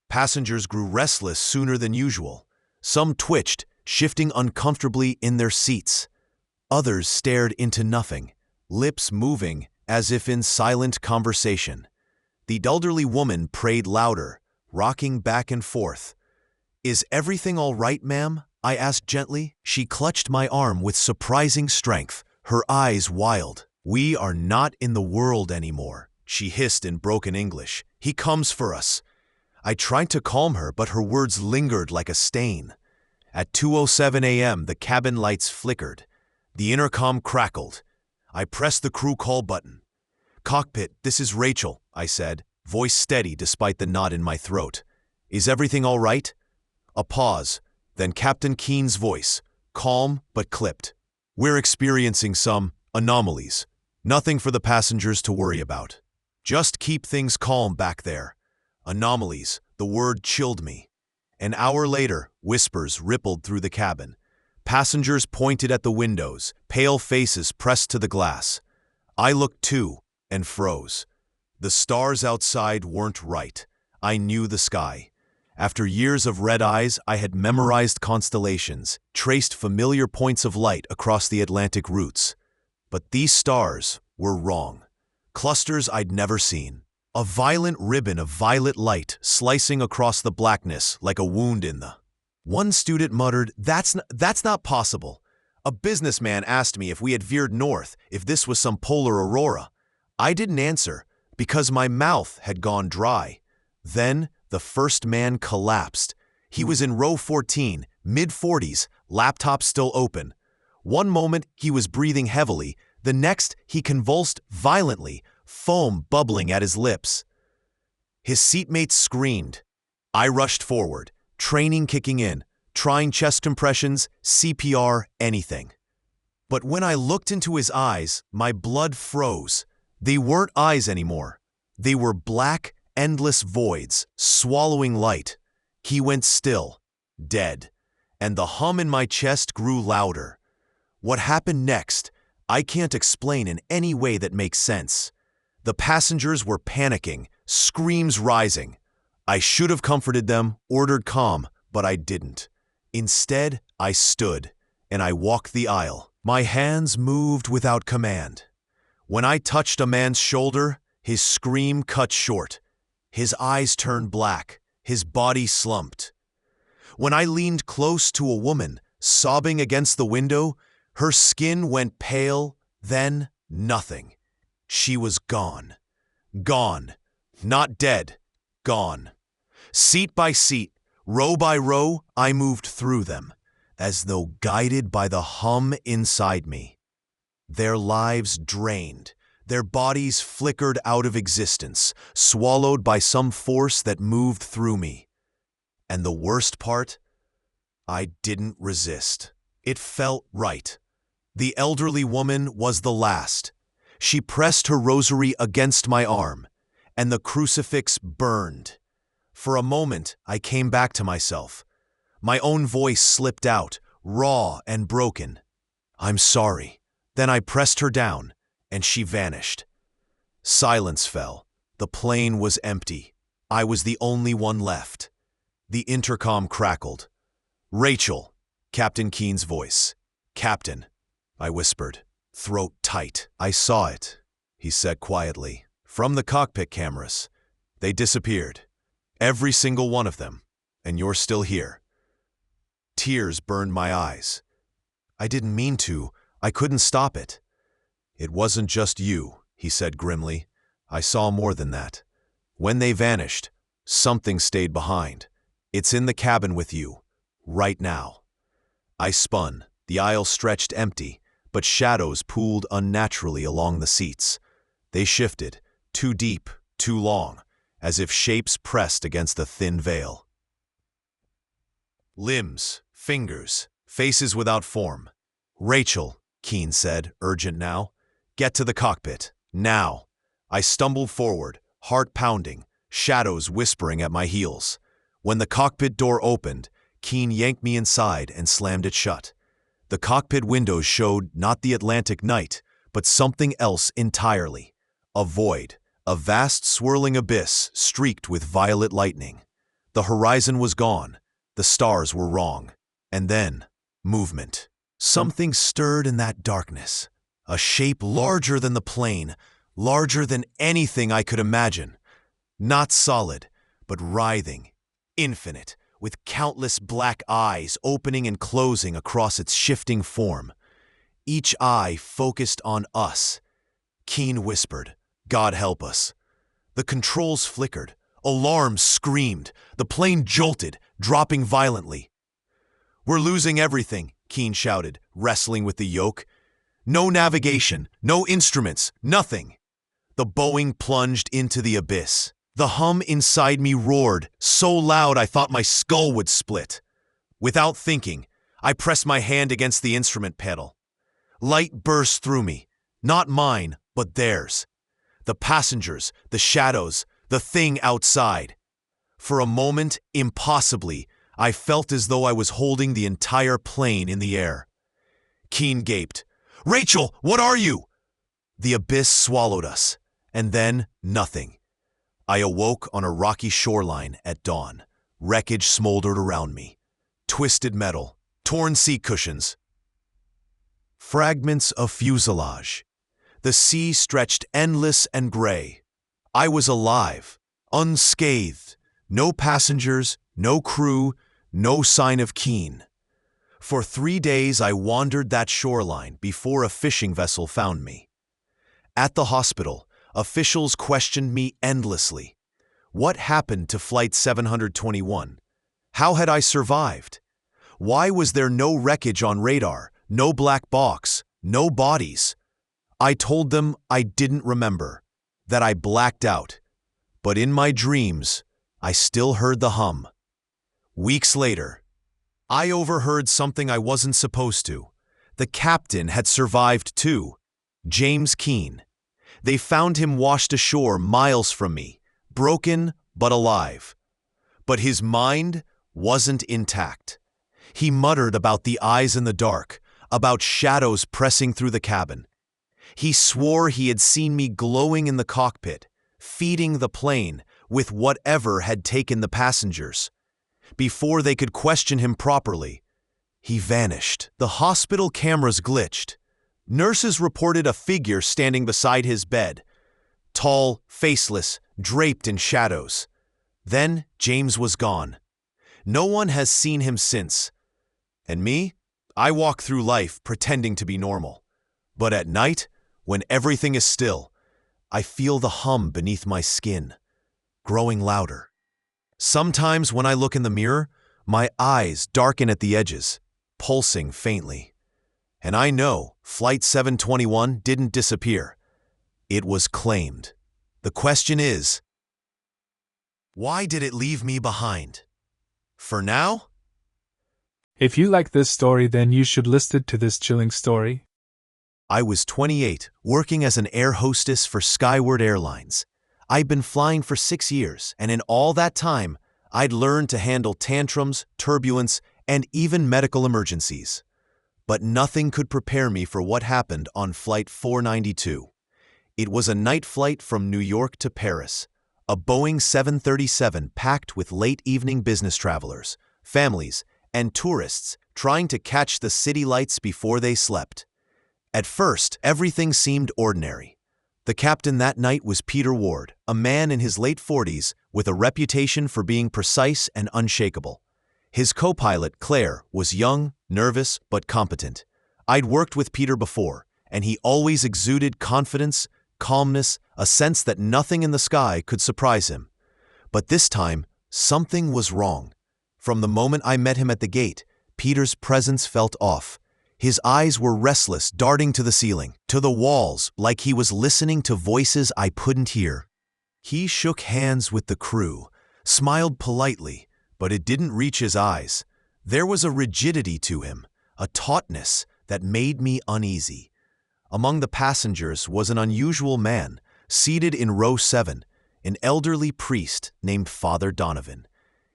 Passengers grew restless sooner than usual. Some twitched, shifting uncomfortably in their seats. Others stared into nothing, lips moving as if in silent conversation. The elderly woman prayed louder, rocking back and forth. "Is everything all right, ma'am?" I asked gently. She clutched my arm with surprising strength, her eyes wild. "We are not in the world anymore," she hissed in broken English. "He comes for us." I tried to calm her, but her words lingered like a stain. At 2:07 a.m., the cabin lights flickered. The intercom crackled. I pressed the crew call button. "Cockpit, this is Rachel," I said, voice steady despite the knot in my throat. "Is everything all right?" A pause, then Captain Keen's voice, calm but clipped. "We're experiencing some anomalies. Nothing for the passengers to worry about. Just keep things calm back there." Anomalies, the word chilled me. An hour later, whispers rippled through the cabin. Passengers pointed at the windows, pale faces pressed to the glass. I looked too, and froze. The stars outside weren't right. I knew the sky. After years of red eyes, I had memorized constellations, traced familiar points of light across the Atlantic routes. But these stars were wrong. Clusters I'd never seen. A violent ribbon of violet light slicing across the blackness like a wound in the... One student muttered, that's not possible. A businessman asked me if we had veered north, if this was some polar aurora. I didn't answer, because my mouth had gone dry. Then the first man collapsed. He was in row 14, mid-40s, laptop still open. One moment he was breathing heavily, the next he convulsed violently, foam bubbling at his lips. His seatmates screamed. I rushed forward, training kicking in, trying chest compressions, CPR, anything. But when I looked into his eyes, my blood froze. They weren't eyes anymore. They were black, endless voids, swallowing light. He went still, dead, and the hum in my chest grew louder. What happened next, I can't explain in any way that makes sense. The passengers were panicking, screams rising. I should have comforted them, ordered calm, but I didn't. Instead, I stood, and I walked the aisle. My hands moved without command. When I touched a man's shoulder, his scream cut short. His eyes turned black, his body slumped. When I leaned close to a woman, sobbing against the window, her skin went pale, then nothing. She was gone. Gone. Not dead. Gone. Seat by seat, row by row, I moved through them, as though guided by the hum inside me. Their lives drained, their bodies flickered out of existence, swallowed by some force that moved through me. And the worst part? I didn't resist. It felt right. The elderly woman was the last. She pressed her rosary against my arm, and the crucifix burned. For a moment, I came back to myself. My own voice slipped out, raw and broken. "I'm sorry." Then I pressed her down, and she vanished. Silence fell. The plane was empty. I was the only one left. The intercom crackled. "Rachel," Captain Keen's voice. "Captain," I whispered, throat tight. "I saw it," he said quietly. "From the cockpit cameras. They disappeared. Every single one of them. And you're still here." Tears burned my eyes. "I didn't mean to. I couldn't stop it." "It wasn't just you," he said grimly. "I saw more than that. When they vanished, something stayed behind. It's in the cabin with you, right now." I spun. The aisle stretched empty, but shadows pooled unnaturally along the seats. They shifted, too deep, too long, as if shapes pressed against a thin veil. Limbs, fingers, faces without form. "Rachel," Keen said, urgent now. "Get to the cockpit, now." I stumbled forward, heart pounding, shadows whispering at my heels. When the cockpit door opened, Keen yanked me inside and slammed it shut. The cockpit windows showed not the Atlantic night, but something else entirely. A void, a vast swirling abyss streaked with violet lightning. The horizon was gone. The stars were wrong. And then, movement. Something stirred in that darkness. A shape larger than the plane, larger than anything I could imagine. Not solid, but writhing, infinite, with countless black eyes opening and closing across its shifting form. Each eye focused on us. Keen whispered, "God help us." The controls flickered. Alarms screamed. The plane jolted, dropping violently. "We're losing everything," Keen shouted, wrestling with the yoke. "No navigation, no instruments, nothing." The Boeing plunged into the abyss. The hum inside me roared, so loud I thought my skull would split. Without thinking, I pressed my hand against the instrument pedal. Light burst through me, not mine, but theirs. The passengers, the shadows, the thing outside. For a moment, impossibly, I felt as though I was holding the entire plane in the air. Keen gaped. "Rachel, what are you?" The abyss swallowed us, and then nothing. I awoke on a rocky shoreline at dawn. Wreckage smoldered around me. Twisted metal, torn seat cushions, fragments of fuselage. The sea stretched endless and gray. I was alive, unscathed. No passengers, no crew, no sign of Keen. For 3 days I wandered that shoreline before a fishing vessel found me. At the hospital, officials questioned me endlessly. What happened to Flight 721? How had I survived? Why was there no wreckage on radar, no black box, no bodies? I told them I didn't remember, that I blacked out. But in my dreams, I still heard the hum. Weeks later, I overheard something I wasn't supposed to. The captain had survived too, James Keen. They found him washed ashore miles from me, broken but alive. But his mind wasn't intact. He muttered about the eyes in the dark, about shadows pressing through the cabin. He swore he had seen me glowing in the cockpit, feeding the plane with whatever had taken the passengers. Before they could question him properly, he vanished. The hospital cameras glitched. Nurses reported a figure standing beside his bed, tall, faceless, draped in shadows. Then James was gone. No one has seen him since. And me? I walk through life pretending to be normal. But at night, when everything is still, I feel the hum beneath my skin, growing louder. Sometimes when I look in the mirror, my eyes darken at the edges, pulsing faintly. And I know Flight 721 didn't disappear. It was claimed. The question is, why did it leave me behind? For now? If you like this story, then you should listen to this chilling story. I was 28, working as an air hostess for Skyward Airlines. I'd been flying for 6 years, and in all that time, I'd learned to handle tantrums, turbulence, and even medical emergencies. But nothing could prepare me for what happened on Flight 492. It was a night flight from New York to Paris, a Boeing 737 packed with late-evening business travelers, families, and tourists trying to catch the city lights before they slept. At first, everything seemed ordinary. The captain that night was Peter Ward, a man in his late 40s with a reputation for being precise and unshakable. His co-pilot, Claire, was young, nervous, but competent. I'd worked with Peter before, and he always exuded confidence, calmness, a sense that nothing in the sky could surprise him. But this time, something was wrong. From the moment I met him at the gate, Peter's presence felt off. His eyes were restless, darting to the ceiling, to the walls, like he was listening to voices I couldn't hear. He shook hands with the crew, smiled politely, but it didn't reach his eyes. There was a rigidity to him, a tautness that made me uneasy. Among the passengers was an unusual man, seated in row 7, an elderly priest named Father Donovan.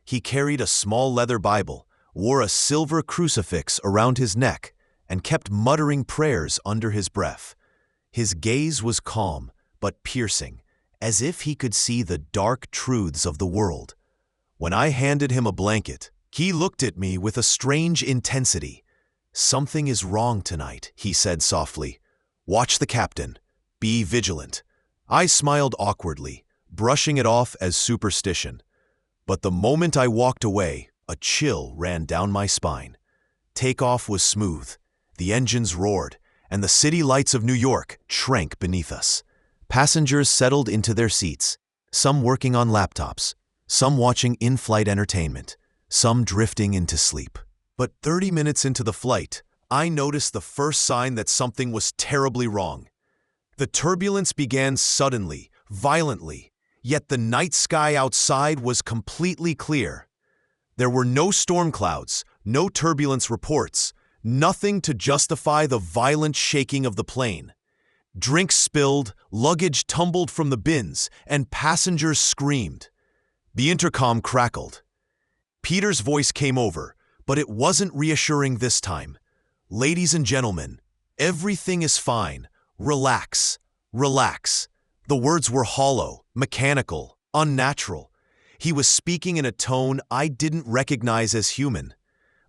He carried a small leather Bible, wore a silver crucifix around his neck, and kept muttering prayers under his breath. His gaze was calm, but piercing, as if he could see the dark truths of the world. When I handed him a blanket, he looked at me with a strange intensity. "Something is wrong tonight," he said softly. "Watch the captain. Be vigilant." I smiled awkwardly, brushing it off as superstition. But the moment I walked away, a chill ran down my spine. Takeoff was smooth. The engines roared, and the city lights of New York shrank beneath us. Passengers settled into their seats, some working on laptops, some watching in-flight entertainment, some drifting into sleep. But 30 minutes into the flight, I noticed the first sign that something was terribly wrong. The turbulence began suddenly, violently, yet the night sky outside was completely clear. There were no storm clouds, no turbulence reports, nothing to justify the violent shaking of the plane. Drinks spilled, luggage tumbled from the bins, and passengers screamed. The intercom crackled. Peter's voice came over, but it wasn't reassuring this time. "Ladies and gentlemen, everything is fine. Relax, relax." The words were hollow, mechanical, unnatural. He was speaking in a tone I didn't recognize as human.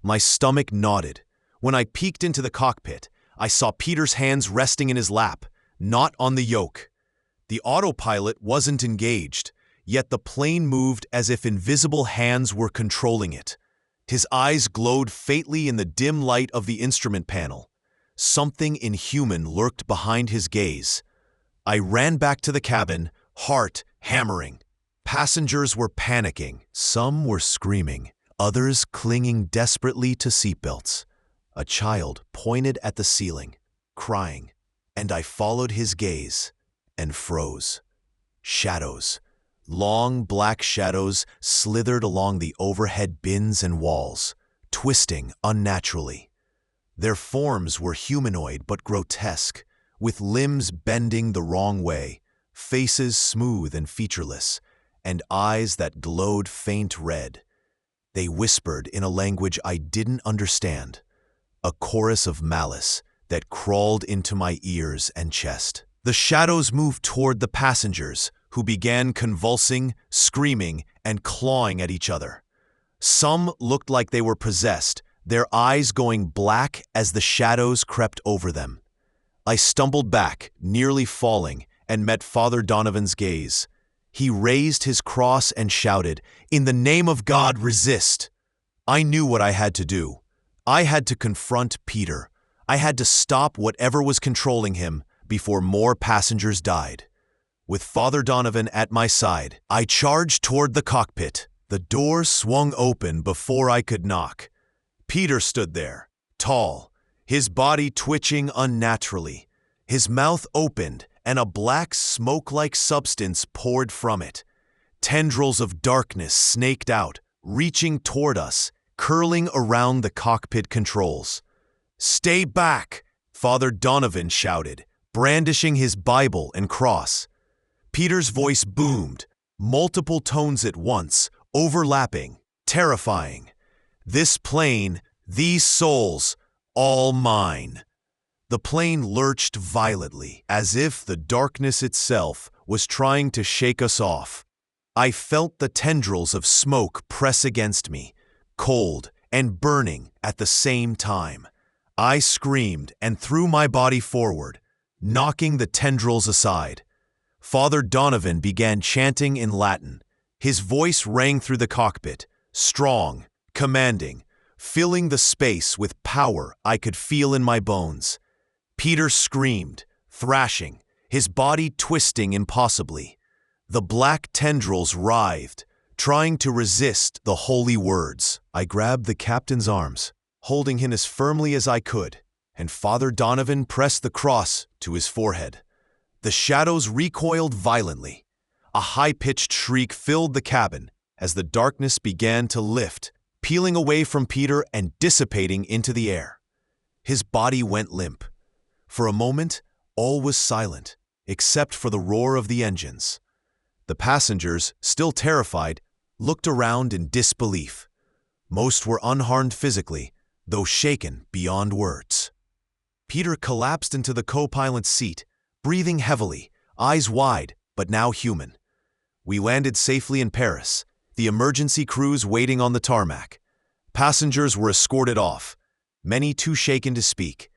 My stomach knotted. When I peeked into the cockpit, I saw Peter's hands resting in his lap, not on the yoke. The autopilot wasn't engaged, yet the plane moved as if invisible hands were controlling it. His eyes glowed faintly in the dim light of the instrument panel. Something inhuman lurked behind his gaze. I ran back to the cabin, heart hammering. Passengers were panicking. Some were screaming, others clinging desperately to seatbelts. A child pointed at the ceiling, crying, and I followed his gaze and froze. Shadows. Long black shadows slithered along the overhead bins and walls, twisting unnaturally. Their forms were humanoid but grotesque, with limbs bending the wrong way, faces smooth and featureless, and eyes that glowed faint red. They whispered in a language I didn't understand, a chorus of malice that crawled into my ears and chest. The shadows moved toward the passengers, who began convulsing, screaming, and clawing at each other. Some looked like they were possessed, their eyes going black as the shadows crept over them. I stumbled back, nearly falling, and met Father Donovan's gaze. He raised his cross and shouted, "In the name of God, resist!" I knew what I had to do. I had to confront Peter. I had to stop whatever was controlling him before more passengers died. With Father Donovan at my side, I charged toward the cockpit. The door swung open before I could knock. Peter stood there, tall, his body twitching unnaturally. His mouth opened, and a black smoke-like substance poured from it. Tendrils of darkness snaked out, reaching toward us, curling around the cockpit controls. "Stay back!" Father Donovan shouted, brandishing his Bible and cross. Peter's voice boomed, multiple tones at once, overlapping, terrifying. "This plane, these souls, all mine." The plane lurched violently, as if the darkness itself was trying to shake us off. I felt the tendrils of smoke press against me, cold and burning at the same time. I screamed and threw my body forward, knocking the tendrils aside. Father Donovan began chanting in Latin. His voice rang through the cockpit, strong, commanding, filling the space with power I could feel in my bones. Peter screamed, thrashing, his body twisting impossibly. The black tendrils writhed, trying to resist the holy words. I grabbed the captain's arms, holding him as firmly as I could, and Father Donovan pressed the cross to his forehead. The shadows recoiled violently. A high-pitched shriek filled the cabin as the darkness began to lift, peeling away from Peter and dissipating into the air. His body went limp. For a moment, all was silent, except for the roar of the engines. The passengers, still terrified, looked around in disbelief. Most were unharmed physically, though shaken beyond words. Peter collapsed into the co-pilot's seat, breathing heavily, eyes wide, but now human. We landed safely in Paris, the emergency crews waiting on the tarmac. Passengers were escorted off, many too shaken to speak.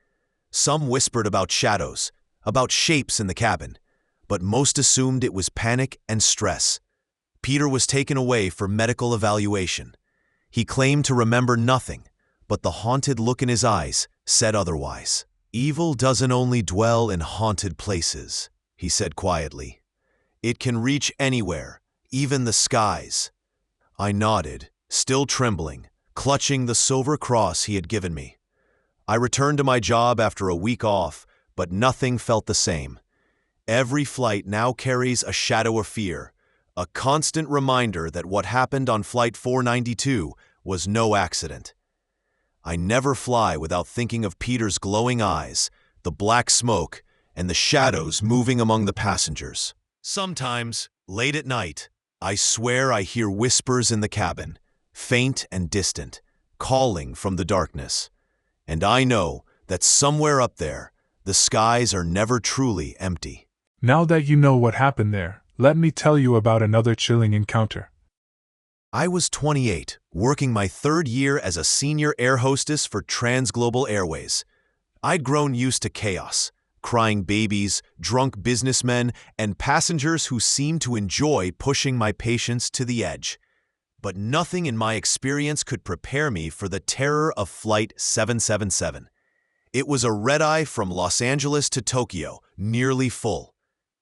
Some whispered about shadows, about shapes in the cabin, but most assumed it was panic and stress. Peter was taken away for medical evaluation. He claimed to remember nothing, but the haunted look in his eyes said otherwise. "Evil doesn't only dwell in haunted places," he said quietly. "It can reach anywhere, even the skies." I nodded, still trembling, clutching the silver cross he had given me. I returned to my job after a week off, but nothing felt the same. Every flight now carries a shadow of fear, a constant reminder that what happened on Flight 492 was no accident. I never fly without thinking of Peter's glowing eyes, the black smoke, and the shadows moving among the passengers. Sometimes, late at night, I swear I hear whispers in the cabin, faint and distant, calling from the darkness. And I know that somewhere up there, the skies are never truly empty. Now that you know what happened there, let me tell you about another chilling encounter. I was 28, working my third year as a senior air hostess for Transglobal Airways. I'd grown used to chaos, crying babies, drunk businessmen, and passengers who seemed to enjoy pushing my patience to the edge. But nothing in my experience could prepare me for the terror of Flight 777. It was a red-eye from Los Angeles to Tokyo, nearly full.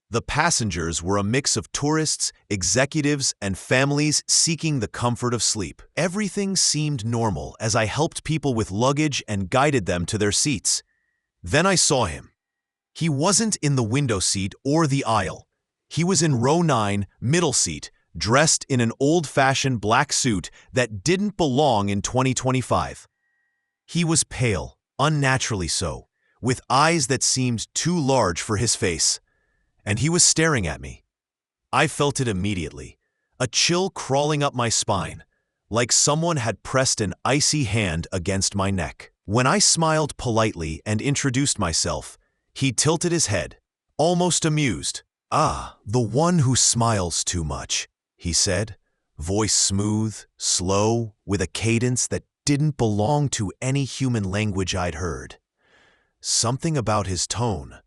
The passengers were a mix of tourists, executives, and families seeking the comfort of sleep. Everything seemed normal as I helped people with luggage and guided them to their seats. Then I saw him. He wasn't in the window seat or the aisle. He was in row 9, middle seat, dressed in an old-fashioned black suit that didn't belong in 2025. He was pale, unnaturally so, with eyes that seemed too large for his face. And he was staring at me. I felt it immediately, a chill crawling up my spine, like someone had pressed an icy hand against my neck. When I smiled politely and introduced myself, he tilted his head, almost amused. "Ah, the one who smiles too much," he said, voice smooth, slow, with a cadence that didn't belong to any human language I'd heard. Something about his tone.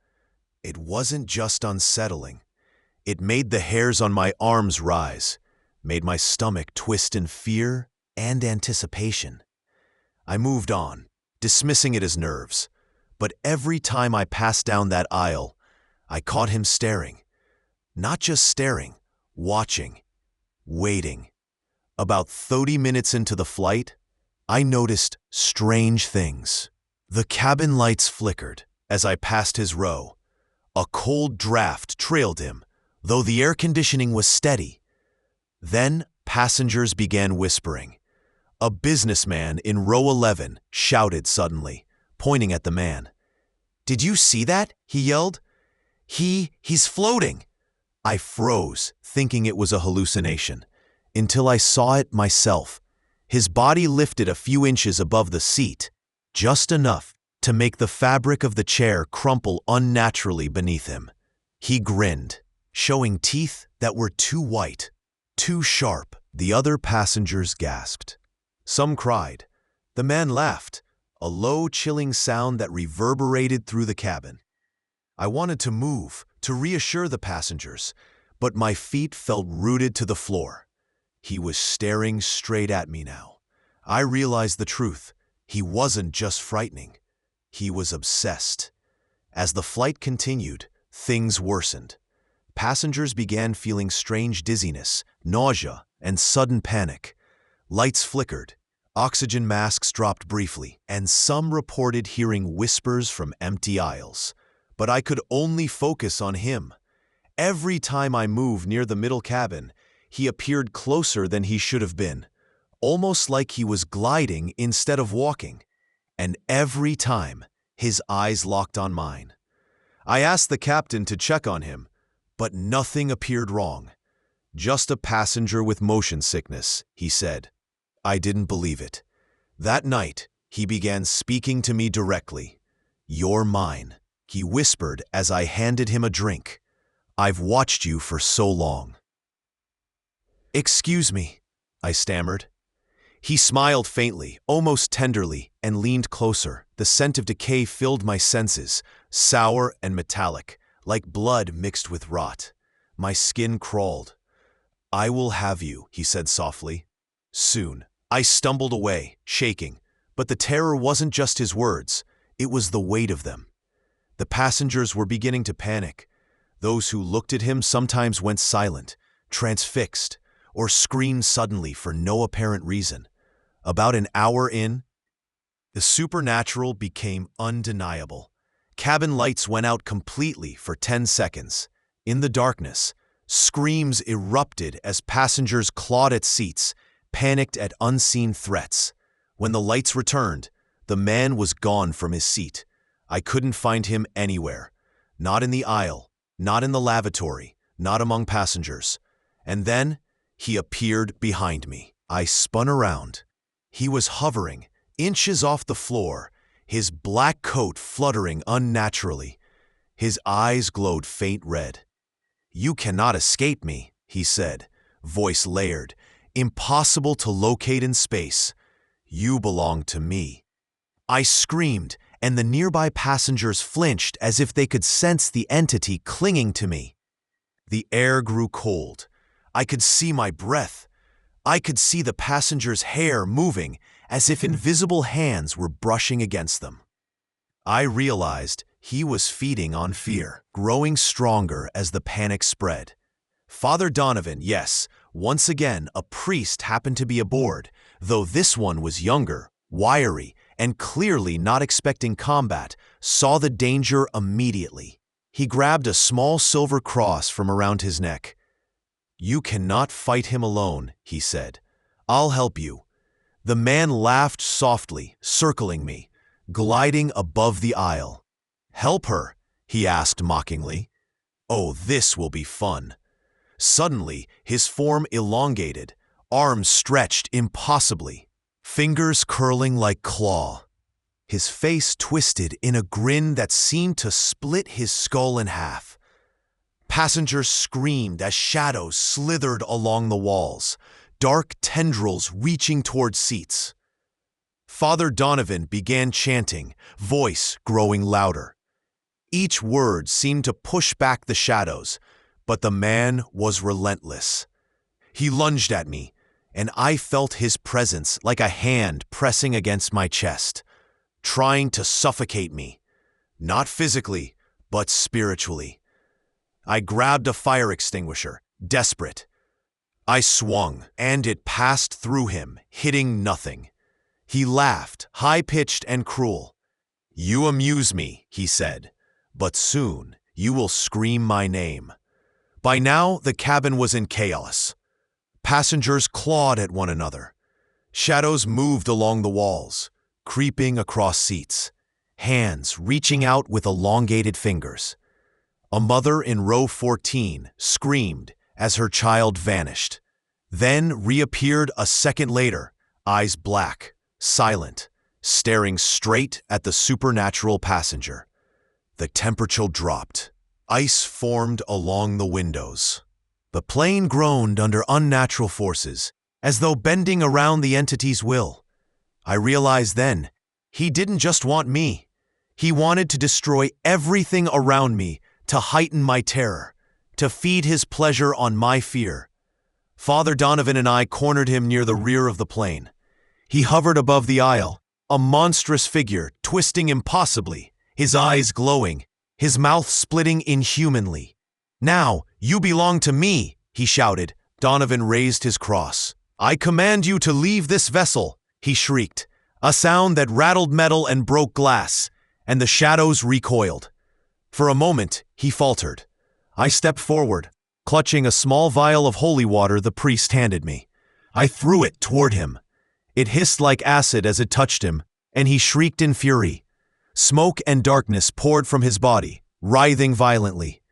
It wasn't just unsettling. It made the hairs on my arms rise, made my stomach twist in fear and anticipation. I moved on, dismissing it as nerves, but every time I passed down that aisle, I caught him staring. Not just staring, watching, waiting. About 30 minutes into the flight, I noticed strange things. The cabin lights flickered as I passed his row. A cold draft trailed him, though the air conditioning was steady. Then passengers began whispering. A businessman in row 11 shouted suddenly, pointing at the man. "Did you see that?" he yelled. He's floating." I froze, thinking it was a hallucination, until I saw it myself. His body lifted a few inches above the seat, just enough to make the fabric of the chair crumple unnaturally beneath him. He grinned, showing teeth that were too white, too sharp. The other passengers gasped. Some cried. The man laughed, a low, chilling sound that reverberated through the cabin. I wanted to move, to reassure the passengers, but my feet felt rooted to the floor. He was staring straight at me now. I realized the truth. He wasn't just frightening. He was obsessed. As the flight continued, things worsened. Passengers began feeling strange dizziness, nausea, and sudden panic. Lights flickered. Oxygen masks dropped briefly, and some reported hearing whispers from empty aisles. But I could only focus on him. Every time I moved near the middle cabin, he appeared closer than he should have been, almost like he was gliding instead of walking. And every time, his eyes locked on mine. I asked the captain to check on him, but nothing appeared wrong. Just a passenger with motion sickness, he said. I didn't believe it. That night, he began speaking to me directly. You're mine, he whispered as I handed him a drink. I've watched you for so long. Excuse me, I stammered. He smiled faintly, almost tenderly, and leaned closer. The scent of decay filled my senses, sour and metallic, like blood mixed with rot. My skin crawled. I will have you, he said softly. Soon. I stumbled away, shaking, but the terror wasn't just his words, it was the weight of them. The passengers were beginning to panic. Those who looked at him sometimes went silent, transfixed, or screamed suddenly for no apparent reason. About an hour in, the supernatural became undeniable. Cabin lights went out completely for 10 seconds. In the darkness, screams erupted as passengers clawed at seats, panicked at unseen threats. When the lights returned, the man was gone from his seat. I couldn't find him anywhere. Not in the aisle, not in the lavatory, not among passengers. And then, he appeared behind me. I spun around. He was hovering, inches off the floor, his black coat fluttering unnaturally. His eyes glowed faint red. You cannot escape me, he said, voice layered. Impossible to locate in space. You belong to me. I screamed, and the nearby passengers flinched as if they could sense the entity clinging to me. The air grew cold. I could see my breath. I could see the passengers' hair moving as if invisible hands were brushing against them. I realized he was feeding on fear, growing stronger as the panic spread. Father Donovan, yes, once again a priest happened to be aboard, though this one was younger, wiry, and clearly not expecting combat, saw the danger immediately. He grabbed a small silver cross from around his neck. You cannot fight him alone, he said. I'll help you. The man laughed softly, circling me, gliding above the aisle. Help her? He asked mockingly. Oh, this will be fun. Suddenly, his form elongated, arms stretched impossibly, fingers curling like claw. His face twisted in a grin that seemed to split his skull in half. Passengers screamed as shadows slithered along the walls, dark tendrils reaching toward seats. Father Donovan began chanting, voice growing louder. Each word seemed to push back the shadows, but the man was relentless. He lunged at me, and I felt his presence like a hand pressing against my chest, trying to suffocate me, not physically, but spiritually. I grabbed a fire extinguisher, desperate. I swung, and it passed through him, hitting nothing. He laughed, high-pitched and cruel. You amuse me, he said, but soon you will scream my name. By now, the cabin was in chaos. Passengers clawed at one another. Shadows moved along the walls, creeping across seats, hands reaching out with elongated fingers. A mother in row 14 screamed as her child vanished, then reappeared a second later, eyes black, silent, staring straight at the supernatural passenger. The temperature dropped. Ice formed along the windows. The plane groaned under unnatural forces, as though bending around the entity's will. I realized then, he didn't just want me. He wanted to destroy everything around me, to heighten my terror, to feed his pleasure on my fear. Father Donovan and I cornered him near the rear of the plane. He hovered above the aisle, a monstrous figure, twisting impossibly, his eyes glowing, his mouth splitting inhumanly. "Now, you belong to me," he shouted. Donovan raised his cross. "I command you to leave this vessel," he shrieked, a sound that rattled metal and broke glass, and the shadows recoiled. For a moment, he faltered. I stepped forward, clutching a small vial of holy water the priest handed me. I threw it toward him. It hissed like acid as it touched him, and he shrieked in fury. Smoke and darkness poured from his body, writhing violently.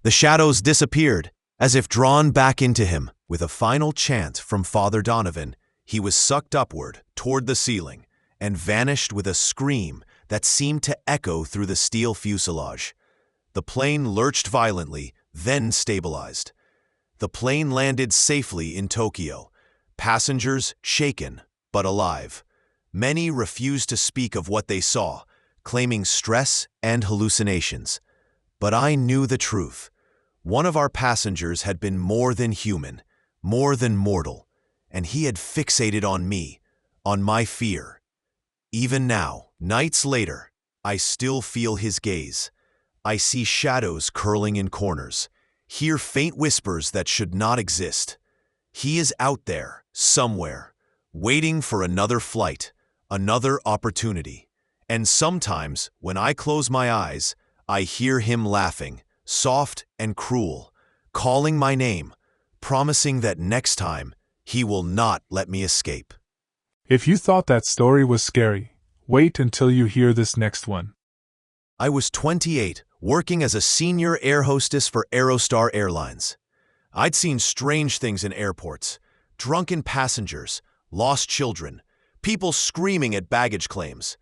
The shadows disappeared, as if drawn back into him. With a final chant from Father Donovan, he was sucked upward toward the ceiling and vanished with a scream that seemed to echo through the steel fuselage. The plane lurched violently, then stabilized. The plane landed safely in Tokyo, passengers shaken but alive. Many refused to speak of what they saw, claiming stress and hallucinations. But I knew the truth. One of our passengers had been more than human, more than mortal, and he had fixated on me, on my fear. Even now, nights later, I still feel his gaze. I see shadows curling in corners, hear faint whispers that should not exist. He is out there, somewhere, waiting for another flight, another opportunity. And sometimes, when I close my eyes, I hear him laughing, soft and cruel, calling my name, promising that next time, he will not let me escape. If you thought that story was scary, wait until you hear this next one. I was 28, working as a senior air hostess for Aerostar Airlines. I'd seen strange things in airports: drunken passengers, lost children, people screaming at baggage claims.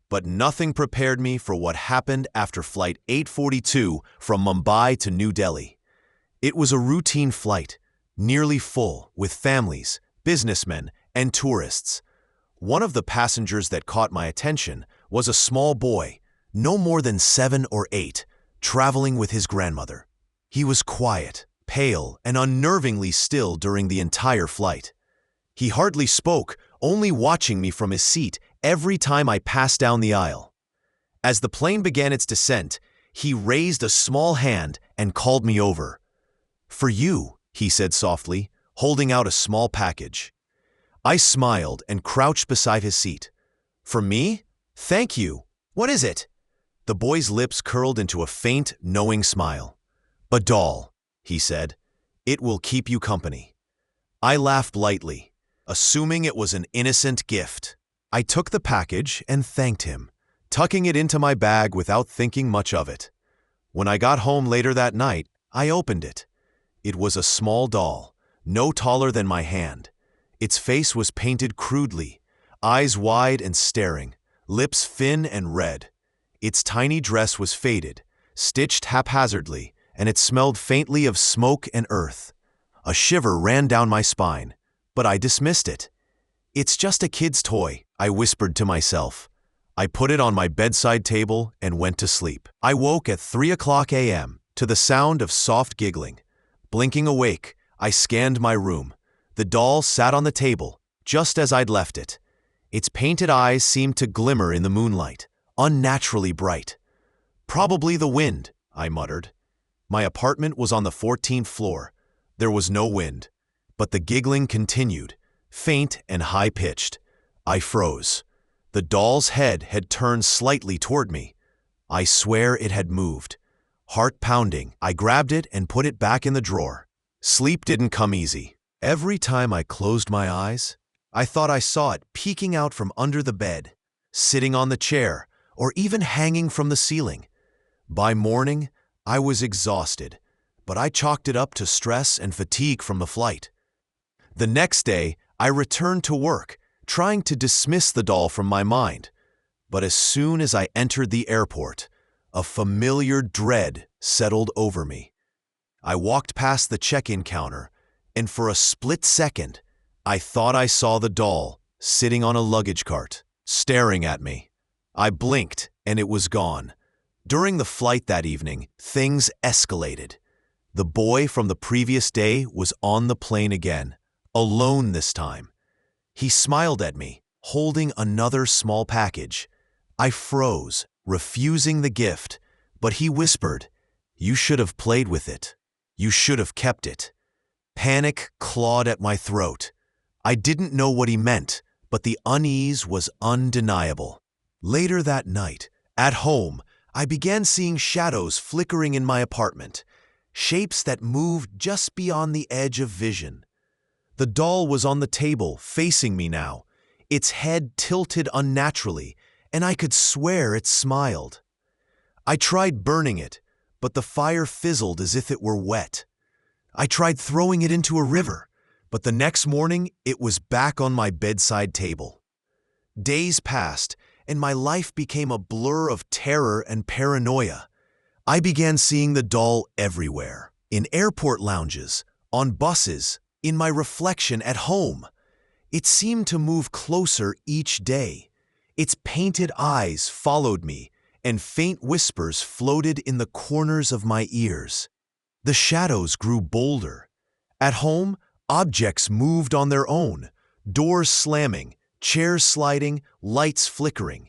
But nothing prepared me for what happened after Flight 842 from Mumbai to New Delhi. It was a routine flight, nearly full, with families, businessmen, and tourists. One of the passengers that caught my attention was a small boy, no more than 7 or 8, traveling with his grandmother. He was quiet, pale, and unnervingly still during the entire flight. He hardly spoke, only watching me from his seat every time I passed down the aisle. As the plane began its descent, he raised a small hand and called me over. "For you," he said softly, holding out a small package. I smiled and crouched beside his seat. "For me? Thank you. What is it?" The boy's lips curled into a faint, knowing smile. "A doll," he said. "It will keep you company." I laughed lightly, assuming it was an innocent gift. I took the package and thanked him, tucking it into my bag without thinking much of it. When I got home later that night, I opened it. It was a small doll, no taller than my hand. Its face was painted crudely, eyes wide and staring, lips thin and red. Its tiny dress was faded, stitched haphazardly, and it smelled faintly of smoke and earth. A shiver ran down my spine, but I dismissed it. "It's just a kid's toy," I whispered to myself. I put it on my bedside table and went to sleep. I woke at 3 a.m. to the sound of soft giggling. Blinking awake, I scanned my room. The doll sat on the table, just as I'd left it. Its painted eyes seemed to glimmer in the moonlight, unnaturally bright. "Probably the wind," I muttered. My apartment was on the 14th floor. There was no wind, but the giggling continued, faint and high-pitched. I froze. The doll's head had turned slightly toward me. I swear it had moved. Heart pounding, I grabbed it and put it back in the drawer. Sleep didn't come easy. Every time I closed my eyes, I thought I saw it peeking out from under the bed, sitting on the chair, or even hanging from the ceiling. By morning, I was exhausted, but I chalked it up to stress and fatigue from the flight. The next day, I returned to work, trying to dismiss the doll from my mind, But as soon as I entered the airport, a familiar dread settled over me. I walked past the check-in counter, and for a split second, I thought I saw the doll sitting on a luggage cart, staring at me. I blinked, and it was gone. During the flight that evening, things escalated. The boy from the previous day was on the plane again, alone this time. He smiled at me, holding another small package. I froze, refusing the gift, but he whispered, "You should have played with it. You should have kept it." Panic clawed at my throat. I didn't know what he meant, but the unease was undeniable. Later that night, at home, I began seeing shadows flickering in my apartment, shapes that moved just beyond the edge of vision. The doll was on the table, facing me now, its head tilted unnaturally, and I could swear it smiled. I tried burning it, but the fire fizzled as if it were wet. I tried throwing it into a river, but the next morning it was back on my bedside table. Days passed, and my life became a blur of terror and paranoia. I began seeing the doll everywhere, in airport lounges, on buses, in my reflection at home. It seemed to move closer each day. Its painted eyes followed me, and faint whispers floated in the corners of my ears. The shadows grew bolder. At home, objects moved on their own, doors slamming, chairs sliding, lights flickering.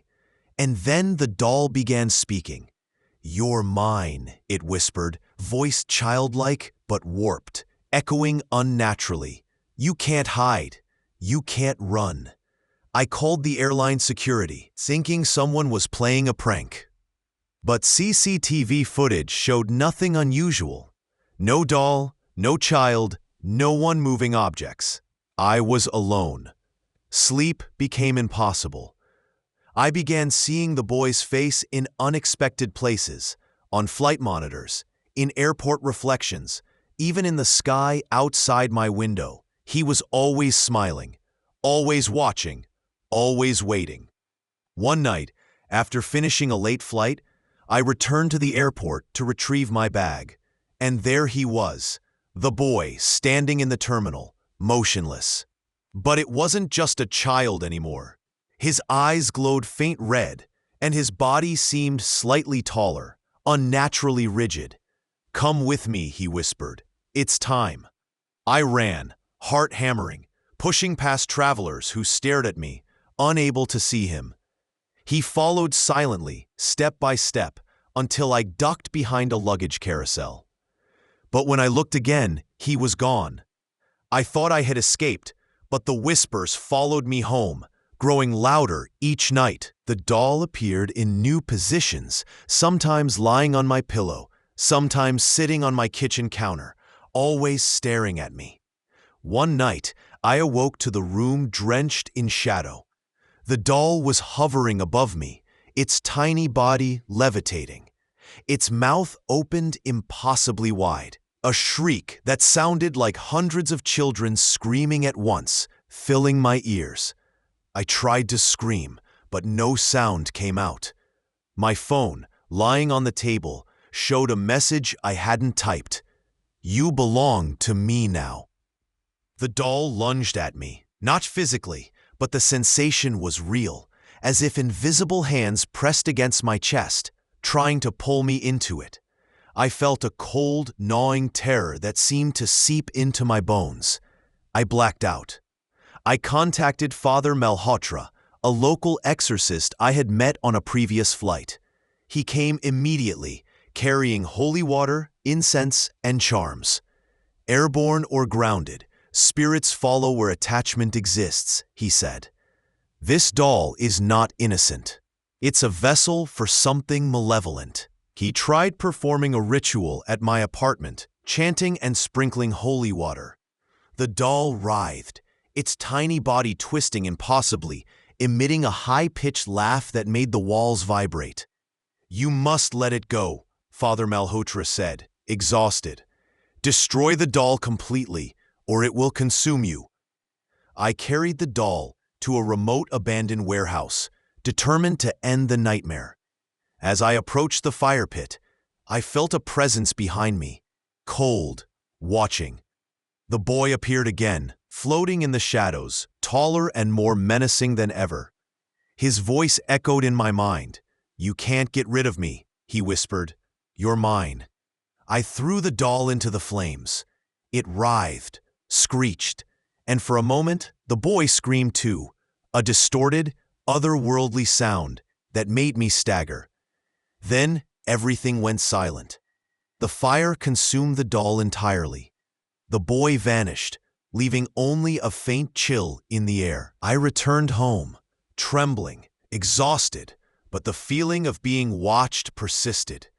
And then the doll began speaking. "You're mine," it whispered, voice childlike but warped, echoing unnaturally. "You can't hide. You can't run." I called the airline security, thinking someone was playing a prank. But CCTV footage showed nothing unusual. No doll, no child, no one moving objects. I was alone. Sleep became impossible. I began seeing the boy's face in unexpected places, on flight monitors, in airport reflections, even in the sky outside my window. He was always smiling, always watching, always waiting. One night, after finishing a late flight, I returned to the airport to retrieve my bag. And there he was, the boy standing in the terminal, motionless. But it wasn't just a child anymore. His eyes glowed faint red, and his body seemed slightly taller, unnaturally rigid. "Come with me," he whispered. "It's time." I ran, heart hammering, pushing past travelers who stared at me, unable to see him. He followed silently, step by step, until I ducked behind a luggage carousel. But when I looked again, he was gone. I thought I had escaped, but the whispers followed me home, growing louder each night. The doll appeared in new positions, sometimes lying on my pillow, sometimes sitting on my kitchen counter, always staring at me. One night, I awoke to the room drenched in shadow. The doll was hovering above me, its tiny body levitating. Its mouth opened impossibly wide, a shriek that sounded like hundreds of children screaming at once, filling my ears. I tried to scream, but no sound came out. My phone, lying on the table, showed a message I hadn't typed. "You belong to me now." The doll lunged at me, not physically, but the sensation was real, as if invisible hands pressed against my chest, trying to pull me into it. I felt a cold, gnawing terror that seemed to seep into my bones. I blacked out. I contacted Father Malhotra, a local exorcist I had met on a previous flight. He came immediately, carrying holy water, incense, and charms. "Airborne or grounded, spirits follow where attachment exists," he said. "This doll is not innocent. It's a vessel for something malevolent." He tried performing a ritual at my apartment, chanting and sprinkling holy water. The doll writhed, its tiny body twisting impossibly, emitting a high-pitched laugh that made the walls vibrate. "You must let it go," Father Malhotra said, exhausted. "Destroy the doll completely, or it will consume you." I carried the doll to a remote abandoned warehouse, determined to end the nightmare. As I approached the fire pit, I felt a presence behind me, cold, watching. The boy appeared again, floating in the shadows, taller and more menacing than ever. His voice echoed in my mind. "You can't get rid of me," he whispered. "You're mine." I threw the doll into the flames. It writhed, screeched, and for a moment, the boy screamed too, a distorted, otherworldly sound that made me stagger. Then everything went silent. The fire consumed the doll entirely. The boy vanished, leaving only a faint chill in the air. I returned home, trembling, exhausted, but the feeling of being watched persisted.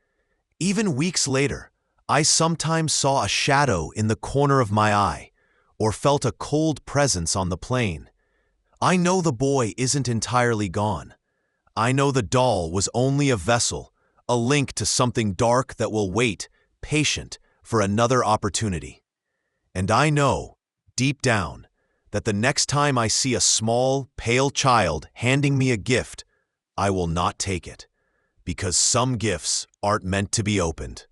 Even weeks later, I sometimes saw a shadow in the corner of my eye, or felt a cold presence on the plane. I know the boy isn't entirely gone. I know the doll was only a vessel, a link to something dark that will wait, patient, for another opportunity. And I know, deep down, that the next time I see a small, pale child handing me a gift, I will not take it, because some gifts aren't meant to be opened.